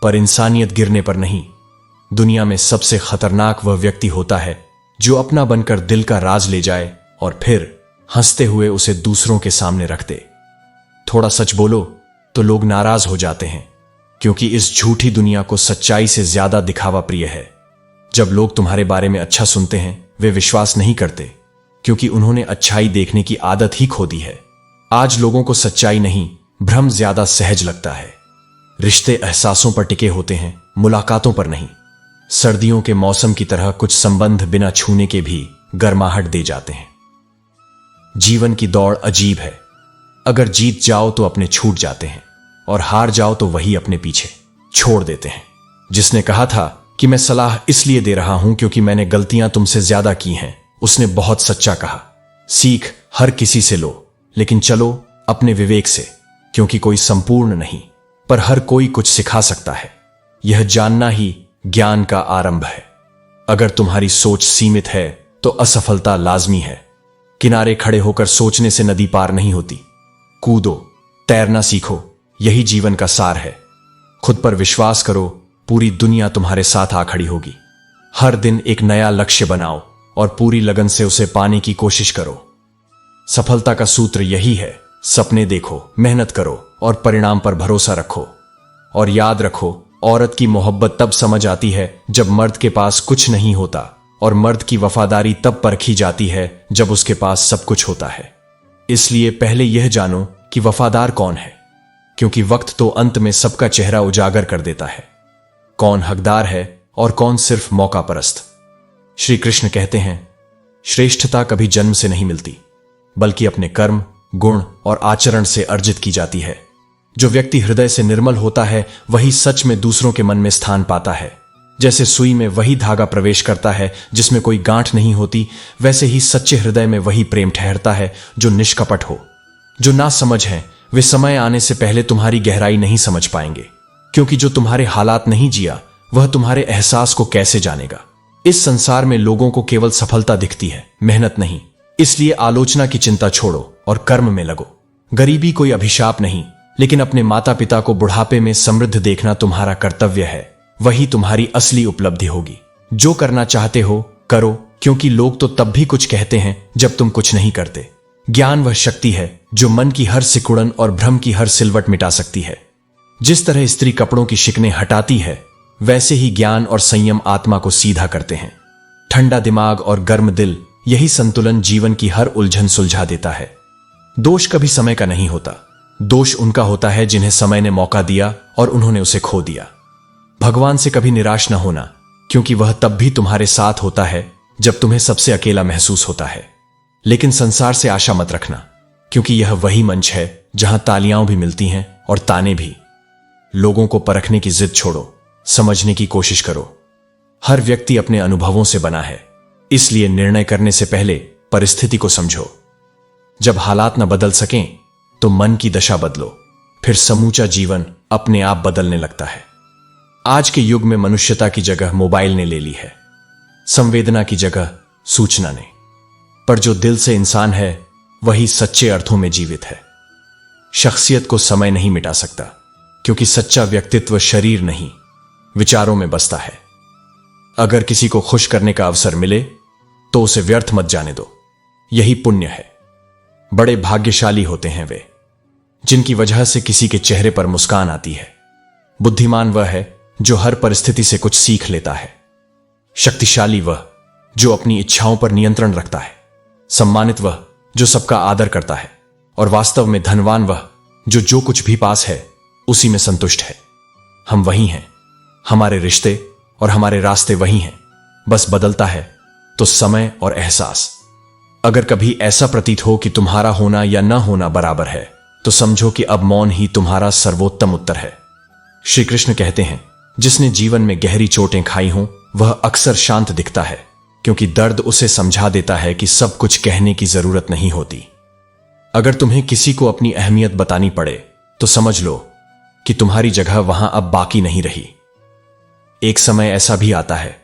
पर इंसानियत गिरने पर नहीं। दुनिया में सबसे खतरनाक वह व्यक्ति होता है जो अपना बनकर दिल का राज ले जाए और फिर हंसते हुए उसे दूसरों के सामने रख दे। थोड़ा सच बोलो तो लोग नाराज हो जाते हैं, क्योंकि इस झूठी दुनिया को सच्चाई से ज्यादा दिखावा प्रिय है। जब लोग तुम्हारे बारे में अच्छा सुनते हैं वे विश्वास नहीं करते, क्योंकि उन्होंने अच्छाई देखने की आदत ही खो दी है। आज लोगों को सच्चाई नहीं, भ्रम ज्यादा सहज लगता है। रिश्ते एहसासों पर टिके होते हैं, मुलाकातों पर नहीं। सर्दियों के मौसम की तरह कुछ संबंध बिना छूने के भी गर्माहट दे जाते हैं। जीवन की दौड़ अजीब है। अगर जीत जाओ तो अपने छूट जाते हैं, और हार जाओ तो वही अपने पीछे छोड़ देते हैं। जिसने कहा था कि मैं सलाह इसलिए दे रहा हूं क्योंकि मैंने गलतियां तुमसे ज्यादा की हैं, उसने बहुत सच्चा कहा। सीख हर किसी से लो, लेकिन चलो अपने विवेक से, क्योंकि कोई संपूर्ण नहीं, पर हर कोई कुछ सिखा सकता है। यह जानना ही ज्ञान का आरंभ है। अगर तुम्हारी सोच सीमित है तो असफलता लाजमी है। किनारे खड़े होकर सोचने से नदी पार नहीं होती। कूदो, तैरना सीखो, यही जीवन का सार है। खुद पर विश्वास करो, पूरी दुनिया तुम्हारे साथ आ खड़ी होगी। हर दिन एक नया लक्ष्य बनाओ और पूरी लगन से उसे पाने की कोशिश करो। सफलता का सूत्र यही है: सपने देखो, मेहनत करो और परिणाम पर भरोसा रखो। और याद रखो, औरत की मोहब्बत तब समझ आती है जब मर्द के पास कुछ नहीं होता, और मर्द की वफादारी तब परखी जाती है जब उसके पास सब कुछ होता है। इसलिए पहले यह जानो कि वफादार कौन है, क्योंकि वक्त तो अंत में सबका चेहरा उजागर कर देता है। कौन हकदार है और कौन सिर्फ मौका परस्त। श्री कृष्ण कहते हैं, श्रेष्ठता कभी जन्म से नहीं मिलती, बल्कि अपने कर्म, गुण और आचरण से अर्जित की जाती है। जो व्यक्ति हृदय से निर्मल होता है वही सच में दूसरों के मन में स्थान पाता है। जैसे सुई में वही धागा प्रवेश करता है जिसमें कोई गांठ नहीं होती, वैसे ही सच्चे हृदय में वही प्रेम ठहरता है जो निष्कपट हो। जो ना समझ हैं वे समय आने से पहले तुम्हारी गहराई नहीं समझ पाएंगे, क्योंकि जो तुम्हारे हालात नहीं जिया वह तुम्हारे एहसास को कैसे जानेगा। इस संसार में लोगों को केवल सफलता दिखती है, मेहनत नहीं। इसलिए आलोचना की चिंता छोड़ो और कर्म में लगो। गरीबी कोई अभिशाप नहीं, लेकिन अपने माता पिता को बुढ़ापे में समृद्ध देखना तुम्हारा कर्तव्य है। वही तुम्हारी असली उपलब्धि होगी। जो करना चाहते हो करो, क्योंकि लोग तो तब भी कुछ कहते हैं जब तुम कुछ नहीं करते। ज्ञान वह शक्ति है जो मन की हर सिकुड़न और भ्रम की हर सिलवट मिटा सकती है। जिस तरह स्त्री कपड़ों की शिकनें हटाती है, वैसे ही ज्ञान और संयम आत्मा को सीधा करते हैं। ठंडा दिमाग और गर्म दिल, यही संतुलन जीवन की हर उलझन सुलझा देता है। दोष कभी समय का नहीं होता, दोष उनका होता है जिन्हें समय ने मौका दिया और उन्होंने उसे खो दिया। भगवान से कभी निराश न होना, क्योंकि वह तब भी तुम्हारे साथ होता है जब तुम्हें सबसे अकेला महसूस होता है। लेकिन संसार से आशा मत रखना, क्योंकि यह वही मंच है जहां तालियां भी मिलती हैं और ताने भी। लोगों को परखने की जिद छोड़ो, समझने की कोशिश करो। हर व्यक्ति अपने अनुभवों से बना है, इसलिए निर्णय करने से पहले परिस्थिति को समझो। जब हालात न बदल सकें तो मन की दशा बदलो, फिर समूचा जीवन अपने आप बदलने लगता है। आज के युग में मनुष्यता की जगह मोबाइल ने ले ली है, संवेदना की जगह सूचना ने। पर जो दिल से इंसान है वही सच्चे अर्थों में जीवित है। शख्सियत को समय नहीं मिटा सकता, क्योंकि सच्चा व्यक्तित्व शरीर नहीं, विचारों में बसता है। अगर किसी को खुश करने का अवसर मिले तो उसे व्यर्थ मत जाने दो, यही पुण्य है। बड़े भाग्यशाली होते हैं वे जिनकी वजह से किसी के चेहरे पर मुस्कान आती है। बुद्धिमान वह है जो हर परिस्थिति से कुछ सीख लेता है। शक्तिशाली वह जो अपनी इच्छाओं पर नियंत्रण रखता है। सम्मानित वह जो सबका आदर करता है। और वास्तव में धनवान वह जो कुछ भी पास है उसी में संतुष्ट है। हम वही हैं, हमारे रिश्ते और हमारे रास्ते वही हैं, बस बदलता है तो समय और एहसास। अगर कभी ऐसा प्रतीत हो कि तुम्हारा होना या न होना बराबर है, तो समझो कि अब मौन ही तुम्हारा सर्वोत्तम उत्तर है। श्री कृष्ण कहते हैं, जिसने जीवन में गहरी चोटें खाई हों वह अक्सर शांत दिखता है, क्योंकि दर्द उसे समझा देता है कि सब कुछ कहने की जरूरत नहीं होती। अगर तुम्हें किसी को अपनी अहमियत बतानी पड़े तो समझ लो कि तुम्हारी जगह वहां अब बाकी नहीं रही। एक समय ऐसा भी आता है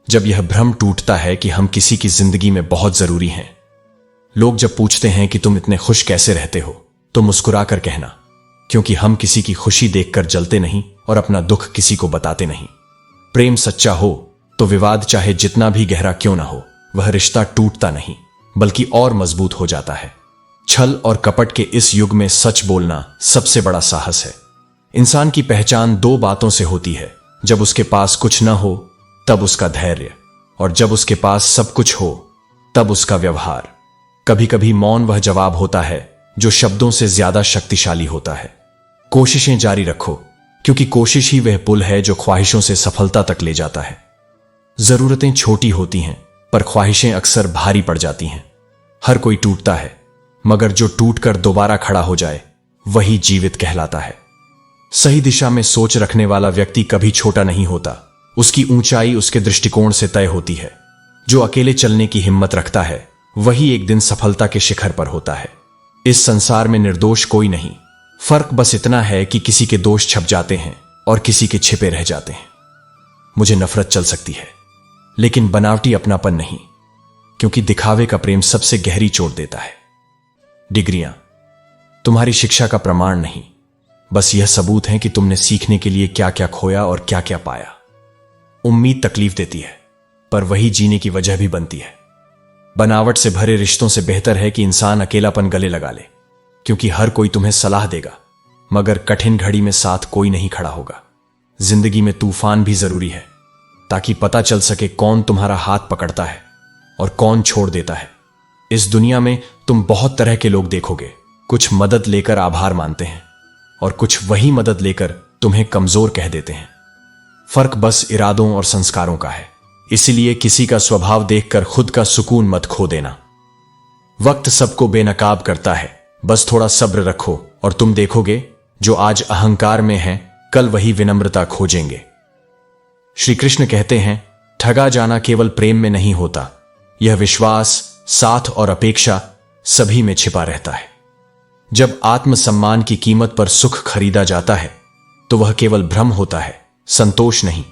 जब यह भ्रम टूटता है कि हम किसी की जिंदगी में बहुत जरूरी हैं। लोग जब पूछते हैं कि तुम इतने खुश कैसे रहते हो, तो मुस्कुरा कर कहना, क्योंकि हम किसी की खुशी देखकर जलते नहीं और अपना दुख किसी को बताते नहीं। प्रेम सच्चा हो तो विवाद चाहे जितना भी गहरा क्यों ना हो, वह रिश्ता टूटता नहीं बल्कि और मजबूत हो जाता है। छल और कपट के इस युग में सच बोलना सबसे बड़ा साहस है। इंसान की पहचान दो बातों से होती है, जब उसके पास कुछ न हो तब उसका धैर्य, और जब उसके पास सब कुछ हो तब उसका व्यवहार। कभी कभी मौन वह जवाब होता है जो शब्दों से ज्यादा शक्तिशाली होता है। कोशिशें जारी रखो, क्योंकि कोशिश ही वह पुल है जो ख्वाहिशों से सफलता तक ले जाता है। जरूरतें छोटी होती हैं पर ख्वाहिशें अक्सर भारी पड़ जाती हैं। हर कोई टूटता है, मगर जो टूटकर दोबारा खड़ा हो जाए वही जीवित कहलाता है। सही दिशा में सोच रखने वाला व्यक्ति कभी छोटा नहीं होता, उसकी ऊंचाई उसके दृष्टिकोण से तय होती है। जो अकेले चलने की हिम्मत रखता है वही एक दिन सफलता के शिखर पर होता है। इस संसार में निर्दोष कोई नहीं, फर्क बस इतना है कि किसी के दोष छप जाते हैं और किसी के छिपे रह जाते हैं। मुझे नफरत चल सकती है, लेकिन बनावटी अपनापन नहीं, क्योंकि दिखावे का प्रेम सबसे गहरी चोट देता है। डिग्रियां तुम्हारी शिक्षा का प्रमाण नहीं, बस यह सबूत है कि तुमने सीखने के लिए क्या क्या खोया और क्या क्या पाया। उम्मीद तकलीफ देती है, पर वही जीने की वजह भी बनती है। बनावट से भरे रिश्तों से बेहतर है कि इंसान अकेलापन गले लगा ले, क्योंकि हर कोई तुम्हें सलाह देगा, मगर कठिन घड़ी में साथ कोई नहीं खड़ा होगा। जिंदगी में तूफान भी जरूरी है, ताकि पता चल सके कौन तुम्हारा हाथ पकड़ता है और कौन छोड़ देता है। इस दुनिया में तुम बहुत तरह के लोग देखोगे। कुछ मदद लेकर आभार मानते हैं और कुछ वही मदद लेकर तुम्हें कमजोर कह देते हैं। फर्क बस इरादों और संस्कारों का है। इसीलिए किसी का स्वभाव देखकर खुद का सुकून मत खो देना। वक्त सबको बेनकाब करता है, बस थोड़ा सब्र रखो और तुम देखोगे जो आज अहंकार में हैं, कल वही विनम्रता खोजेंगे। श्री कृष्ण कहते हैं, ठगा जाना केवल प्रेम में नहीं होता, यह विश्वास, साथ और अपेक्षा सभी में छिपा रहता है। जब आत्मसम्मान की कीमत पर सुख खरीदा जाता है तो वह केवल भ्रम होता है, संतोष नहीं।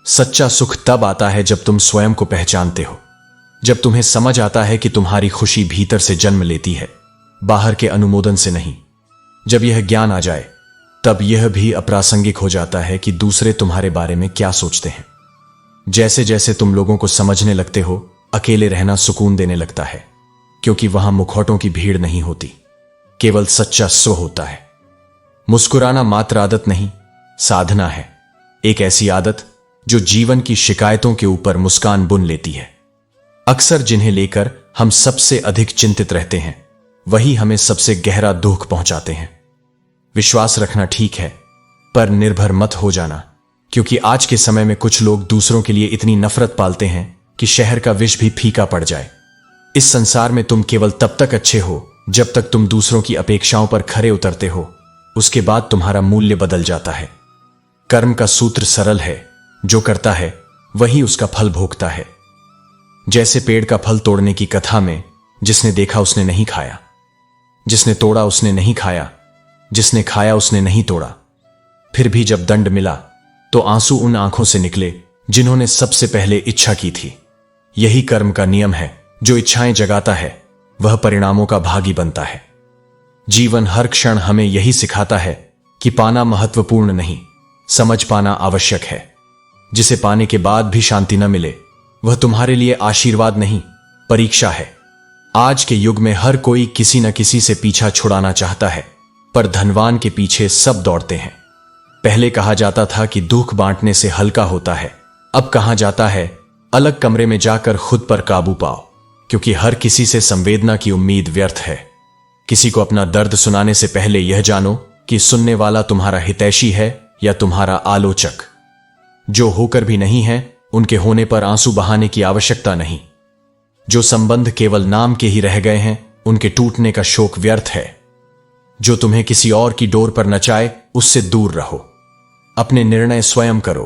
सच्चा सुख तब आता है जब तुम स्वयं को पहचानते हो, जब तुम्हें समझ आता है कि तुम्हारी खुशी भीतर से जन्म लेती है, बाहर के अनुमोदन से नहीं। जब यह ज्ञान आ जाए तब यह भी अप्रासंगिक हो जाता है कि दूसरे तुम्हारे बारे में क्या सोचते हैं। जैसे जैसे तुम लोगों को समझने लगते हो, अकेले रहना सुकून देने लगता है, क्योंकि वहां मुखौटों की भीड़ नहीं होती, केवल सच्चा स्व होता है। मुस्कुराना मात्र आदत नहीं, साधना है। एक ऐसी आदत जो जीवन की शिकायतों के ऊपर मुस्कान बुन लेती है। अक्सर जिन्हें लेकर हम सबसे अधिक चिंतित रहते हैं, वही हमें सबसे गहरा दुख पहुंचाते हैं। विश्वास रखना ठीक है, पर निर्भर मत हो जाना, क्योंकि आज के समय में कुछ लोग दूसरों के लिए इतनी नफरत पालते हैं कि शहर का विष भी फीका पड़ जाए। इस संसार में तुम केवल तब तक अच्छे हो जब तक तुम दूसरों की अपेक्षाओं पर खरे उतरते हो, उसके बाद तुम्हारा मूल्य बदल जाता है। कर्म का सूत्र सरल है, जो करता है वही उसका फल भोगता है। जैसे पेड़ का फल तोड़ने की कथा में, जिसने देखा उसने नहीं खाया, जिसने तोड़ा उसने नहीं खाया, जिसने खाया उसने नहीं तोड़ा। फिर भी जब दंड मिला तो आंसू उन आंखों से निकले जिन्होंने सबसे पहले इच्छा की थी। यही कर्म का नियम है, जो इच्छाएं जगाता है वह परिणामों का भागी बनता है। जीवन हर क्षण हमें यही सिखाता है कि पाना महत्वपूर्ण नहीं, समझ पाना आवश्यक है। जिसे पाने के बाद भी शांति न मिले वह तुम्हारे लिए आशीर्वाद नहीं, परीक्षा है। आज के युग में हर कोई किसी न किसी से पीछा छुड़ाना चाहता है, पर धनवान के पीछे सब दौड़ते हैं। पहले कहा जाता था कि दुख बांटने से हल्का होता है, अब कहा जाता है अलग कमरे में जाकर खुद पर काबू पाओ, क्योंकि हर किसी से संवेदना की उम्मीद व्यर्थ है। किसी को अपना दर्द सुनाने से पहले यह जानो कि सुनने वाला तुम्हारा हितैषी है या तुम्हारा आलोचक। जो होकर भी नहीं है उनके होने पर आंसू बहाने की आवश्यकता नहीं। जो संबंध केवल नाम के ही रह गए हैं उनके टूटने का शोक व्यर्थ है। जो तुम्हें किसी और की डोर पर नचाए उससे दूर रहो। अपने निर्णय स्वयं करो,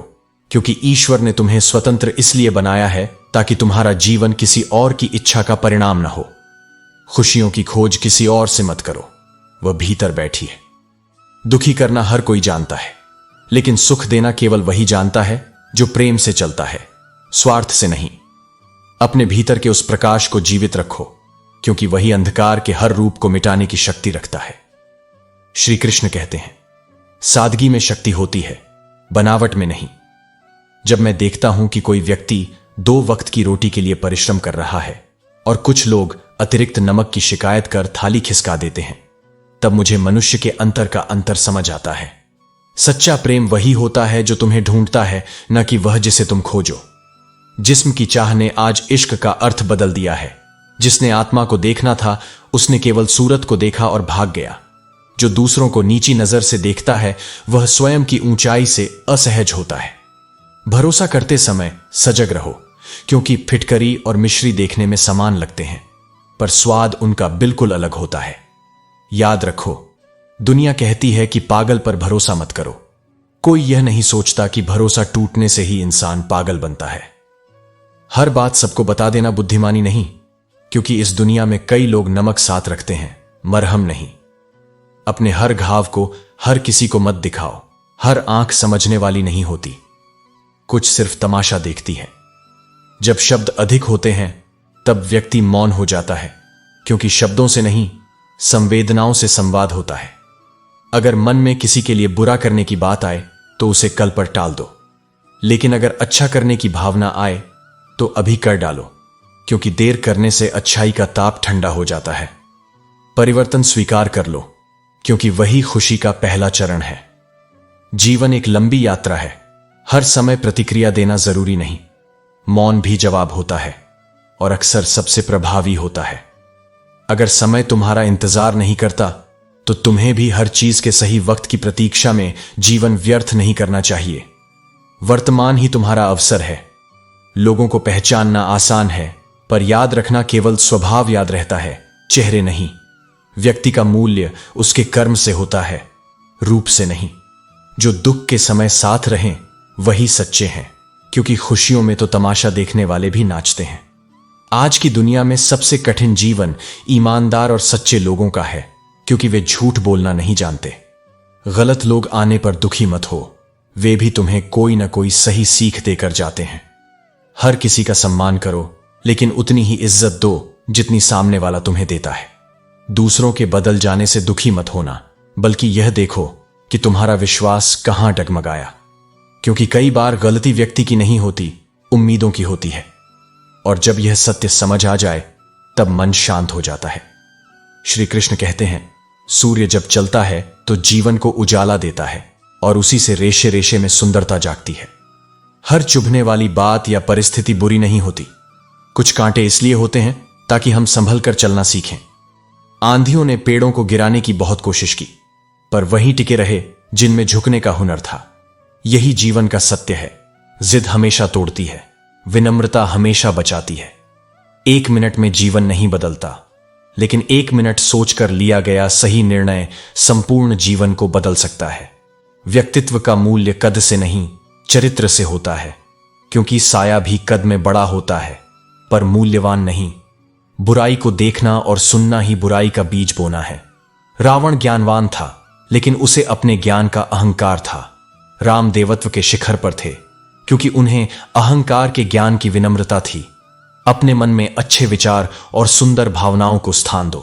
क्योंकि ईश्वर ने तुम्हें स्वतंत्र इसलिए बनाया है ताकि तुम्हारा जीवन किसी और की इच्छा का परिणाम न हो। खुशियों की खोज किसी और से मत करो, वह भीतर बैठी है। दुखी करना हर कोई जानता है, लेकिन सुख देना केवल वही जानता है जो प्रेम से चलता है, स्वार्थ से नहीं। अपने भीतर के उस प्रकाश को जीवित रखो, क्योंकि वही अंधकार के हर रूप को मिटाने की शक्ति रखता है। श्री कृष्ण कहते हैं, सादगी में शक्ति होती है, बनावट में नहीं। जब मैं देखता हूं कि कोई व्यक्ति 2 वक्त की रोटी के लिए परिश्रम कर रहा है और कुछ लोग अतिरिक्त नमक की शिकायत कर थाली खिसका देते हैं, तब मुझे मनुष्य के अंतर का अंतर समझ आता है। सच्चा प्रेम वही होता है जो तुम्हें ढूंढता है, न कि वह जिसे तुम खोजो। जिस्म की चाह ने आज इश्क का अर्थ बदल दिया है। जिसने आत्मा को देखना था उसने केवल सूरत को देखा और भाग गया। जो दूसरों को नीची नजर से देखता है वह स्वयं की ऊंचाई से असहज होता है। भरोसा करते समय सजग रहो, क्योंकि फिटकरी और मिश्री देखने में समान लगते हैं, पर स्वाद उनका बिल्कुल अलग होता है। याद रखो, दुनिया कहती है कि पागल पर भरोसा मत करो। कोई यह नहीं सोचता कि भरोसा टूटने से ही इंसान पागल बनता है। हर बात सबको बता देना बुद्धिमानी नहीं, क्योंकि इस दुनिया में कई लोग नमक साथ रखते हैं, मरहम नहीं। अपने हर घाव को हर किसी को मत दिखाओ। हर आंख समझने वाली नहीं होती, कुछ सिर्फ तमाशा देखती है। जब शब्द अधिक होते हैं तब व्यक्ति मौन हो जाता है, क्योंकि शब्दों से नहीं, संवेदनाओं से संवाद होता है। अगर मन में किसी के लिए बुरा करने की बात आए तो उसे कल पर टाल दो, लेकिन अगर अच्छा करने की भावना आए तो अभी कर डालो, क्योंकि देर करने से अच्छाई का ताप ठंडा हो जाता है। परिवर्तन स्वीकार कर लो, क्योंकि वही खुशी का पहला चरण है। जीवन एक लंबी यात्रा है, हर समय प्रतिक्रिया देना जरूरी नहीं। मौन भी जवाब होता है और अक्सर सबसे प्रभावी होता है। अगर समय तुम्हारा इंतजार नहीं करता तो तुम्हें भी हर चीज के सही वक्त की प्रतीक्षा में जीवन व्यर्थ नहीं करना चाहिए। वर्तमान ही तुम्हारा अवसर है। लोगों को पहचानना आसान है, पर याद रखना केवल स्वभाव याद रहता है, चेहरे नहीं। व्यक्ति का मूल्य उसके कर्म से होता है, रूप से नहीं। जो दुख के समय साथ रहें वही सच्चे हैं, क्योंकि खुशियों में तो तमाशा देखने वाले भी नाचते हैं। आज की दुनिया में सबसे कठिन जीवन ईमानदार और सच्चे लोगों का है, क्योंकि वे झूठ बोलना नहीं जानते। गलत लोग आने पर दुखी मत हो, वे भी तुम्हें कोई ना कोई सही सीख देकर जाते हैं। हर किसी का सम्मान करो, लेकिन उतनी ही इज्जत दो जितनी सामने वाला तुम्हें देता है। दूसरों के बदल जाने से दुखी मत होना, बल्कि यह देखो कि तुम्हारा विश्वास कहां डगमगाया, क्योंकि कई बार गलती व्यक्ति की नहीं होती, उम्मीदों की होती है। और जब यह सत्य समझ आ जाए तब मन शांत हो जाता है। श्री कृष्ण कहते हैं, सूर्य जब चलता है तो जीवन को उजाला देता है और उसी से रेशे रेशे में सुंदरता जागती है। हर चुभने वाली बात या परिस्थिति बुरी नहीं होती। कुछ कांटे इसलिए होते हैं ताकि हम संभल कर चलना सीखें। आंधियों ने पेड़ों को गिराने की बहुत कोशिश की, पर वहीं टिके रहे जिनमें झुकने का हुनर था। यही जीवन का सत्य है। जिद हमेशा तोड़ती है, विनम्रता हमेशा बचाती है। 1 मिनट में जीवन नहीं बदलता, लेकिन 1 मिनट सोचकर लिया गया सही निर्णय संपूर्ण जीवन को बदल सकता है। व्यक्तित्व का मूल्य कद से नहीं, चरित्र से होता है, क्योंकि साया भी कद में बड़ा होता है, पर मूल्यवान नहीं। बुराई को देखना और सुनना ही बुराई का बीज बोना है। रावण ज्ञानवान था, लेकिन उसे अपने ज्ञान का अहंकार था। राम देवत्व के शिखर पर थे, क्योंकि उन्हें अहंकार के ज्ञान की विनम्रता थी। अपने मन में अच्छे विचार और सुंदर भावनाओं को स्थान दो,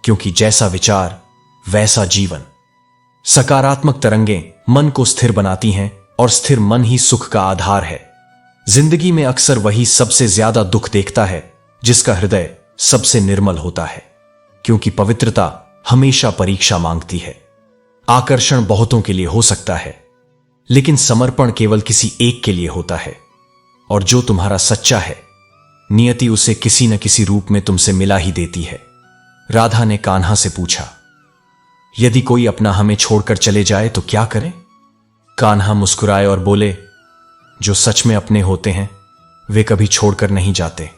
क्योंकि जैसा विचार वैसा जीवन। सकारात्मक तरंगें मन को स्थिर बनाती हैं, और स्थिर मन ही सुख का आधार है। जिंदगी में अक्सर वही सबसे ज्यादा दुख देखता है जिसका हृदय सबसे निर्मल होता है, क्योंकि पवित्रता हमेशा परीक्षा मांगती है। आकर्षण बहुतों के लिए हो सकता है, लेकिन समर्पण केवल किसी एक के लिए होता है। और जो तुम्हारा सच्चा है, नियति उसे किसी न किसी रूप में तुमसे मिला ही देती है। राधा ने कान्हा से पूछा, यदि कोई अपना हमें छोड़कर चले जाए तो क्या करें? कान्हा मुस्कुराए और बोले, जो सच में अपने होते हैं वे कभी छोड़कर नहीं जाते,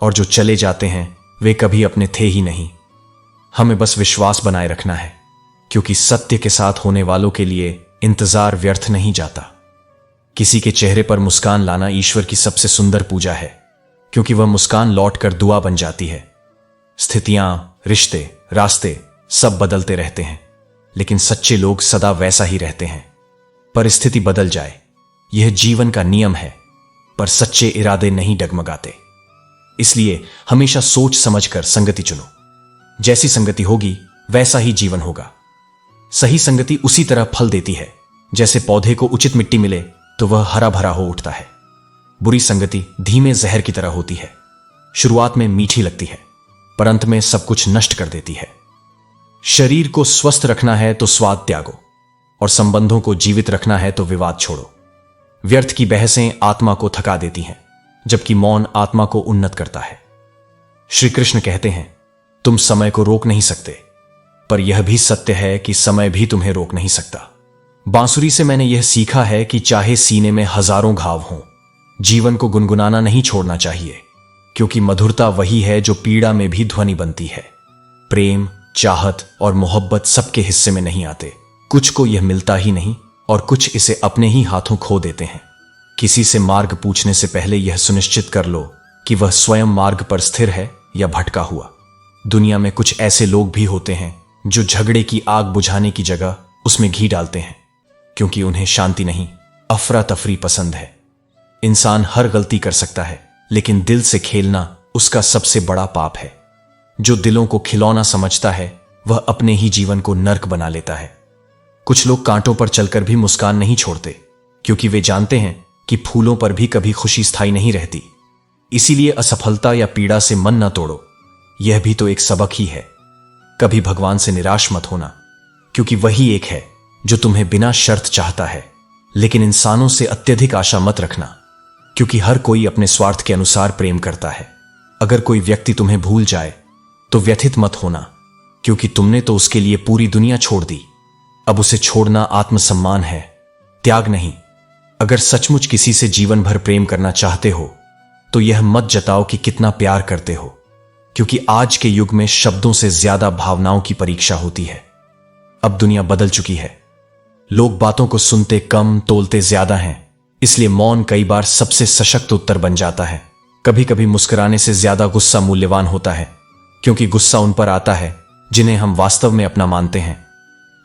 और जो चले जाते हैं वे कभी अपने थे ही नहीं। हमें बस विश्वास बनाए रखना है, क्योंकि सत्य के साथ होने वालों के लिए इंतजार व्यर्थ नहीं जाता। किसी के चेहरे पर मुस्कान लाना ईश्वर की सबसे सुंदर पूजा है, क्योंकि वह मुस्कान लौटकर दुआ बन जाती है। स्थितियां, रिश्ते, रास्ते सब बदलते रहते हैं, लेकिन सच्चे लोग सदा वैसा ही रहते हैं। परिस्थिति बदल जाए, यह जीवन का नियम है, पर सच्चे इरादे नहीं डगमगाते। इसलिए हमेशा सोच समझकर संगति चुनो। जैसी संगति होगी वैसा ही जीवन होगा। सही संगति उसी तरह फल देती है, जैसे पौधे को उचित मिट्टी मिले तो वह हरा भरा हो उठता है। बुरी संगति धीमे जहर की तरह होती है। शुरुआत में मीठी लगती है, पर अंत में सब कुछ नष्ट कर देती है। शरीर को स्वस्थ रखना है तो स्वाद त्यागो, और संबंधों को जीवित रखना है तो विवाद छोड़ो। व्यर्थ की बहसें आत्मा को थका देती हैं, जबकि मौन आत्मा को उन्नत करता है। श्री कृष्ण कहते हैं, तुम समय को रोक नहीं सकते, पर यह भी सत्य है कि समय भी तुम्हें रोक नहीं सकता। बांसुरी से मैंने यह सीखा है कि चाहे सीने में हजारों घाव हों, जीवन को गुनगुनाना नहीं छोड़ना चाहिए, क्योंकि मधुरता वही है जो पीड़ा में भी ध्वनि बनती है। प्रेम, चाहत और मोहब्बत सबके हिस्से में नहीं आते। कुछ को यह मिलता ही नहीं, और कुछ इसे अपने ही हाथों खो देते हैं। किसी से मार्ग पूछने से पहले यह सुनिश्चित कर लो कि वह स्वयं मार्ग पर स्थिर है या भटका हुआ। दुनिया में कुछ ऐसे लोग भी होते हैं जो झगड़े की आग बुझाने की जगह उसमें घी डालते हैं, क्योंकि उन्हें शांति नहीं, अफरा तफरी पसंद है। इंसान हर गलती कर सकता है, लेकिन दिल से खेलना उसका सबसे बड़ा पाप है। जो दिलों को खिलौना समझता है वह अपने ही जीवन को नर्क बना लेता है। कुछ लोग कांटों पर चलकर भी मुस्कान नहीं छोड़ते, क्योंकि वे जानते हैं कि फूलों पर भी कभी खुशी स्थायी नहीं रहती। इसीलिए असफलता या पीड़ा से मन न तोड़ो, यह भी तो एक सबक ही है। कभी भगवान से निराश मत होना, क्योंकि वही एक है जो तुम्हें बिना शर्त चाहता है। लेकिन इंसानों से अत्यधिक आशा मत रखना, क्योंकि हर कोई अपने स्वार्थ के अनुसार प्रेम करता है। अगर कोई व्यक्ति तुम्हें भूल जाए तो व्यथित मत होना, क्योंकि तुमने तो उसके लिए पूरी दुनिया छोड़ दी। अब उसे छोड़ना आत्मसम्मान है, त्याग नहीं। अगर सचमुच किसी से जीवन भर प्रेम करना चाहते हो तो यह मत जताओ कि कितना प्यार करते हो, क्योंकि आज के युग में शब्दों से ज्यादा भावनाओं की परीक्षा होती है। अब दुनिया बदल चुकी है, लोग बातों को सुनते कम, तोलते ज्यादा हैं। इसलिए मौन कई बार सबसे सशक्त उत्तर बन जाता है। कभी कभी मुस्कुराने से ज्यादा गुस्सा मूल्यवान होता है, क्योंकि गुस्सा उन पर आता है जिन्हें हम वास्तव में अपना मानते हैं।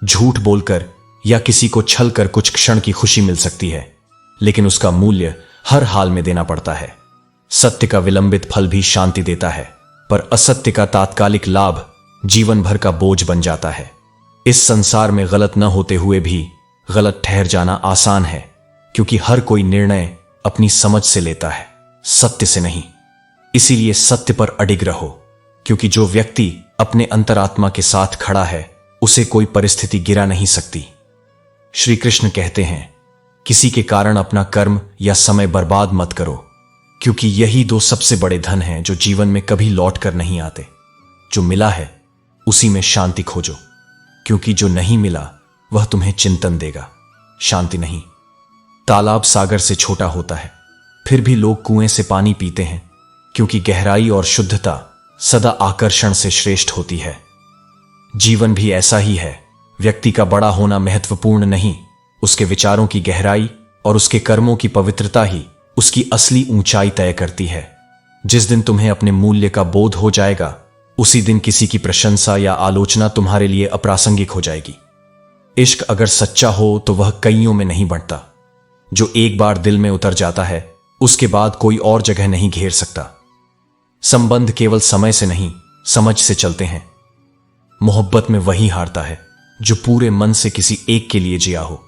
झूठ बोलकर या किसी को छल कर कुछ क्षण की खुशी मिल सकती है, लेकिन उसका मूल्य हर हाल में देना पड़ता है। सत्य का विलंबित फल भी शांति देता है, पर असत्य का तात्कालिक लाभ जीवन भर का बोझ बन जाता है। इस संसार में गलत न होते हुए भी गलत ठहर जाना आसान है, क्योंकि हर कोई निर्णय अपनी समझ से लेता है, सत्य से नहीं। इसीलिए सत्य पर अडिग रहो, क्योंकि जो व्यक्ति अपने अंतरात्मा के साथ खड़ा है उसे कोई परिस्थिति गिरा नहीं सकती। श्री कृष्ण कहते हैं, किसी के कारण अपना कर्म या समय बर्बाद मत करो, क्योंकि यही दो सबसे बड़े धन हैं जो जीवन में कभी लौट कर नहीं आते। जो मिला है उसी में शांति खोजो, क्योंकि जो नहीं मिला वह तुम्हें चिंतन देगा, शांति नहीं। तालाब सागर से छोटा होता है, फिर भी लोग कुएं से पानी पीते हैं, क्योंकि गहराई और शुद्धता सदा आकर्षण से श्रेष्ठ होती है। जीवन भी ऐसा ही है। व्यक्ति का बड़ा होना महत्वपूर्ण नहीं, उसके विचारों की गहराई और उसके कर्मों की पवित्रता ही उसकी असली ऊंचाई तय करती है। जिस दिन तुम्हें अपने मूल्य का बोध हो जाएगा, उसी दिन किसी की प्रशंसा या आलोचना तुम्हारे लिए अप्रासंगिक हो जाएगी। इश्क अगर सच्चा हो तो वह कईयों में नहीं बढ़ता। जो एक बार दिल में उतर जाता है, उसके बाद कोई और जगह नहीं घेर सकता। संबंध केवल समय से नहीं, समझ से चलते हैं। मोहब्बत में वही हारता है जो पूरे मन से किसी एक के लिए जिया हो।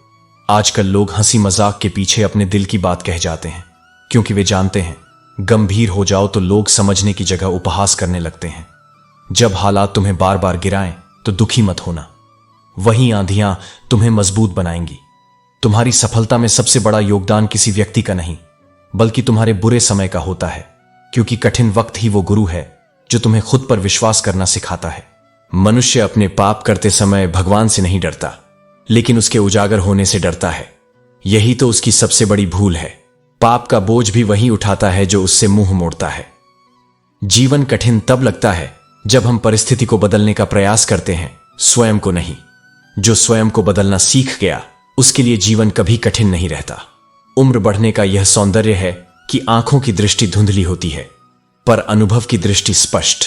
आजकल लोग हंसी मजाक के पीछे अपने दिल की बात कह जाते हैं, क्योंकि वे जानते हैं गंभीर हो जाओ तो लोग समझने की जगह उपहास करने लगते हैं। जब हालात तुम्हें बार बार गिराएं तो दुखी मत होना, वही आंधियां तुम्हें मजबूत बनाएंगी। तुम्हारी सफलता में सबसे बड़ा योगदान किसी व्यक्ति का नहीं, बल्कि तुम्हारे बुरे समय का होता है, क्योंकि कठिन वक्त ही वो गुरु है जो तुम्हें खुद पर विश्वास करना सिखाता है। मनुष्य अपने पाप करते समय भगवान से नहीं डरता, लेकिन उसके उजागर होने से डरता है। यही तो उसकी सबसे बड़ी भूल है। पाप का बोझ भी वही उठाता है जो उससे मुंह मोड़ता है। जीवन कठिन तब लगता है जब हम परिस्थिति को बदलने का प्रयास करते हैं, स्वयं को नहीं। जो स्वयं को बदलना सीख गया, उसके लिए जीवन कभी कठिन नहीं रहता। उम्र बढ़ने का यह सौंदर्य है कि आंखों की दृष्टि धुंधली होती है, पर अनुभव की दृष्टि स्पष्ट।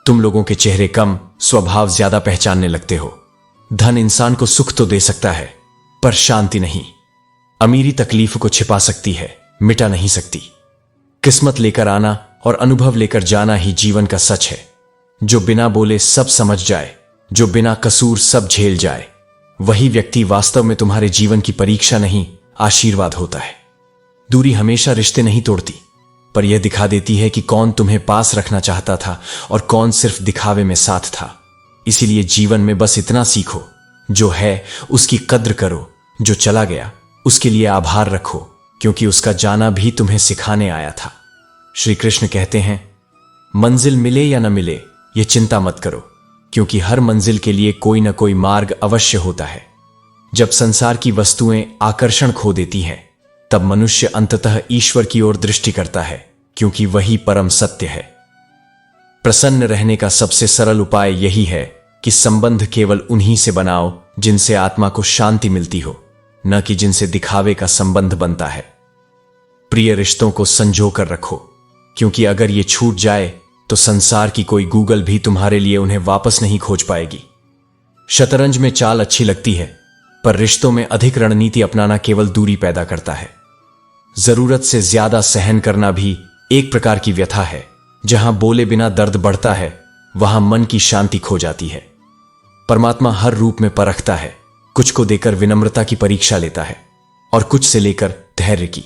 तुम लोगों के चेहरे कम, स्वभाव ज्यादा पहचानने लगते हो। धन इंसान को सुख तो दे सकता है, पर शांति नहीं। अमीरी तकलीफ को छिपा सकती है, मिटा नहीं सकती। किस्मत लेकर आना और अनुभव लेकर जाना ही जीवन का सच है। जो बिना बोले सब समझ जाए, जो बिना कसूर सब झेल जाए, वही व्यक्ति वास्तव में तुम्हारे जीवन की परीक्षा नहीं, आशीर्वाद होता है। दूरी हमेशा रिश्ते नहीं तोड़ती, पर यह दिखा देती है कि कौन तुम्हें पास रखना चाहता था और कौन सिर्फ दिखावे में साथ था। इसीलिए जीवन में बस इतना सीखो, जो है उसकी कद्र करो, जो चला गया उसके लिए आभार रखो, क्योंकि उसका जाना भी तुम्हें सिखाने आया था। श्री कृष्ण कहते हैं, मंजिल मिले या न मिले यह चिंता मत करो, क्योंकि हर मंजिल के लिए कोई न कोई मार्ग अवश्य होता है। जब संसार की वस्तुएं आकर्षण खो देती हैं, तब मनुष्य अंततः ईश्वर की ओर दृष्टि करता है, क्योंकि वही परम सत्य है। प्रसन्न रहने का सबसे सरल उपाय यही है कि संबंध केवल उन्हीं से बनाओ जिनसे आत्मा को शांति मिलती हो, न कि जिनसे दिखावे का संबंध बनता है। प्रिय रिश्तों को संजो कर रखो, क्योंकि अगर ये छूट जाए तो संसार की कोई गूगल भी तुम्हारे लिए उन्हें वापस नहीं खोज पाएगी। शतरंज में चाल अच्छी लगती है, पर रिश्तों में अधिक रणनीति अपनाना केवल दूरी पैदा करता है। जरूरत से ज्यादा सहन करना भी एक प्रकार की व्यथा है। जहां बोले बिना दर्द बढ़ता है, वहां मन की शांति खो जाती है। परमात्मा हर रूप में परखता है, कुछ को देकर विनम्रता की परीक्षा लेता है और कुछ से लेकर धैर्य की।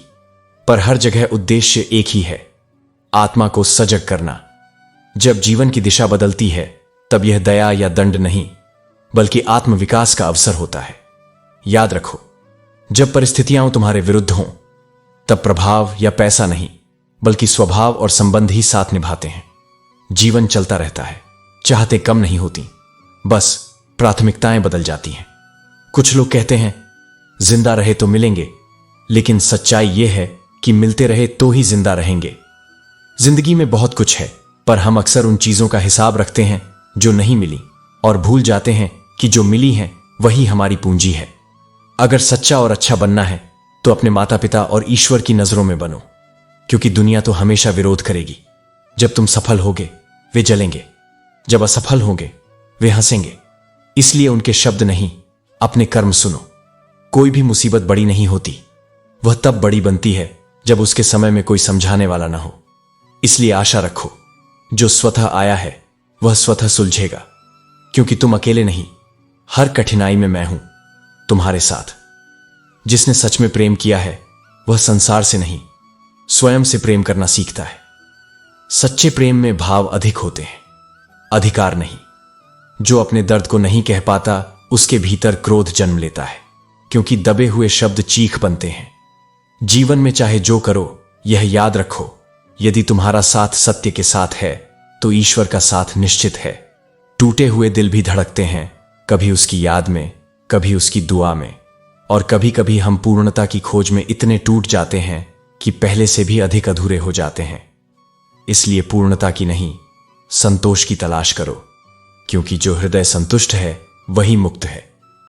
पर हर जगह उद्देश्य एक ही है, आत्मा को सजग करना। जब जीवन की दिशा बदलती है, तब यह दया या दंड नहीं, बल्कि आत्मविकास का अवसर होता है। याद रखो, जब परिस्थितियां तुम्हारे विरुद्ध हों, तब प्रभाव या पैसा नहीं, बल्कि स्वभाव और संबंध ही साथ निभाते हैं। जीवन चलता रहता है, चाहते कम नहीं होती, बस प्राथमिकताएं बदल जाती हैं। कुछ लोग कहते हैं जिंदा रहे तो मिलेंगे, लेकिन सच्चाई यह है कि मिलते रहे तो ही जिंदा रहेंगे। जिंदगी में बहुत कुछ है, पर हम अक्सर उन चीजों का हिसाब रखते हैं जो नहीं मिली, और भूल जाते हैं कि जो मिली है वही हमारी पूंजी है। अगर सच्चा और अच्छा बनना है तो अपने माता पिता और ईश्वर की नजरों में बनो, क्योंकि दुनिया तो हमेशा विरोध करेगी। जब तुम सफल होगे वे जलेंगे, जब असफल होगे वे हंसेंगे। इसलिए उनके शब्द नहीं, अपने कर्म सुनो। कोई भी मुसीबत बड़ी नहीं होती, वह तब बड़ी बनती है जब उसके समय में कोई समझाने वाला ना हो। इसलिए आशा रखो, जो स्वतः आया है वह स्वतः सुलझेगा, क्योंकि तुम अकेले नहीं। हर कठिनाई में मैं हूं तुम्हारे साथ। जिसने सच में प्रेम किया है वह संसार से नहीं, स्वयं से प्रेम करना सीखता है। सच्चे प्रेम में भाव अधिक होते हैं, अधिकार नहीं। जो अपने दर्द को नहीं कह पाता, उसके भीतर क्रोध जन्म लेता है, क्योंकि दबे हुए शब्द चीख बनते हैं। जीवन में चाहे जो करो, यह याद रखो, यदि तुम्हारा साथ सत्य के साथ है तो ईश्वर का साथ निश्चित है। टूटे हुए दिल भी धड़कते हैं, कभी उसकी याद में, कभी उसकी दुआ में, और कभी कभी हम पूर्णता की खोज में इतने टूट जाते हैं कि पहले से भी अधिक अधूरे हो जाते हैं। इसलिए पूर्णता की नहीं, संतोष की तलाश करो, क्योंकि जो हृदय संतुष्ट है वही मुक्त है।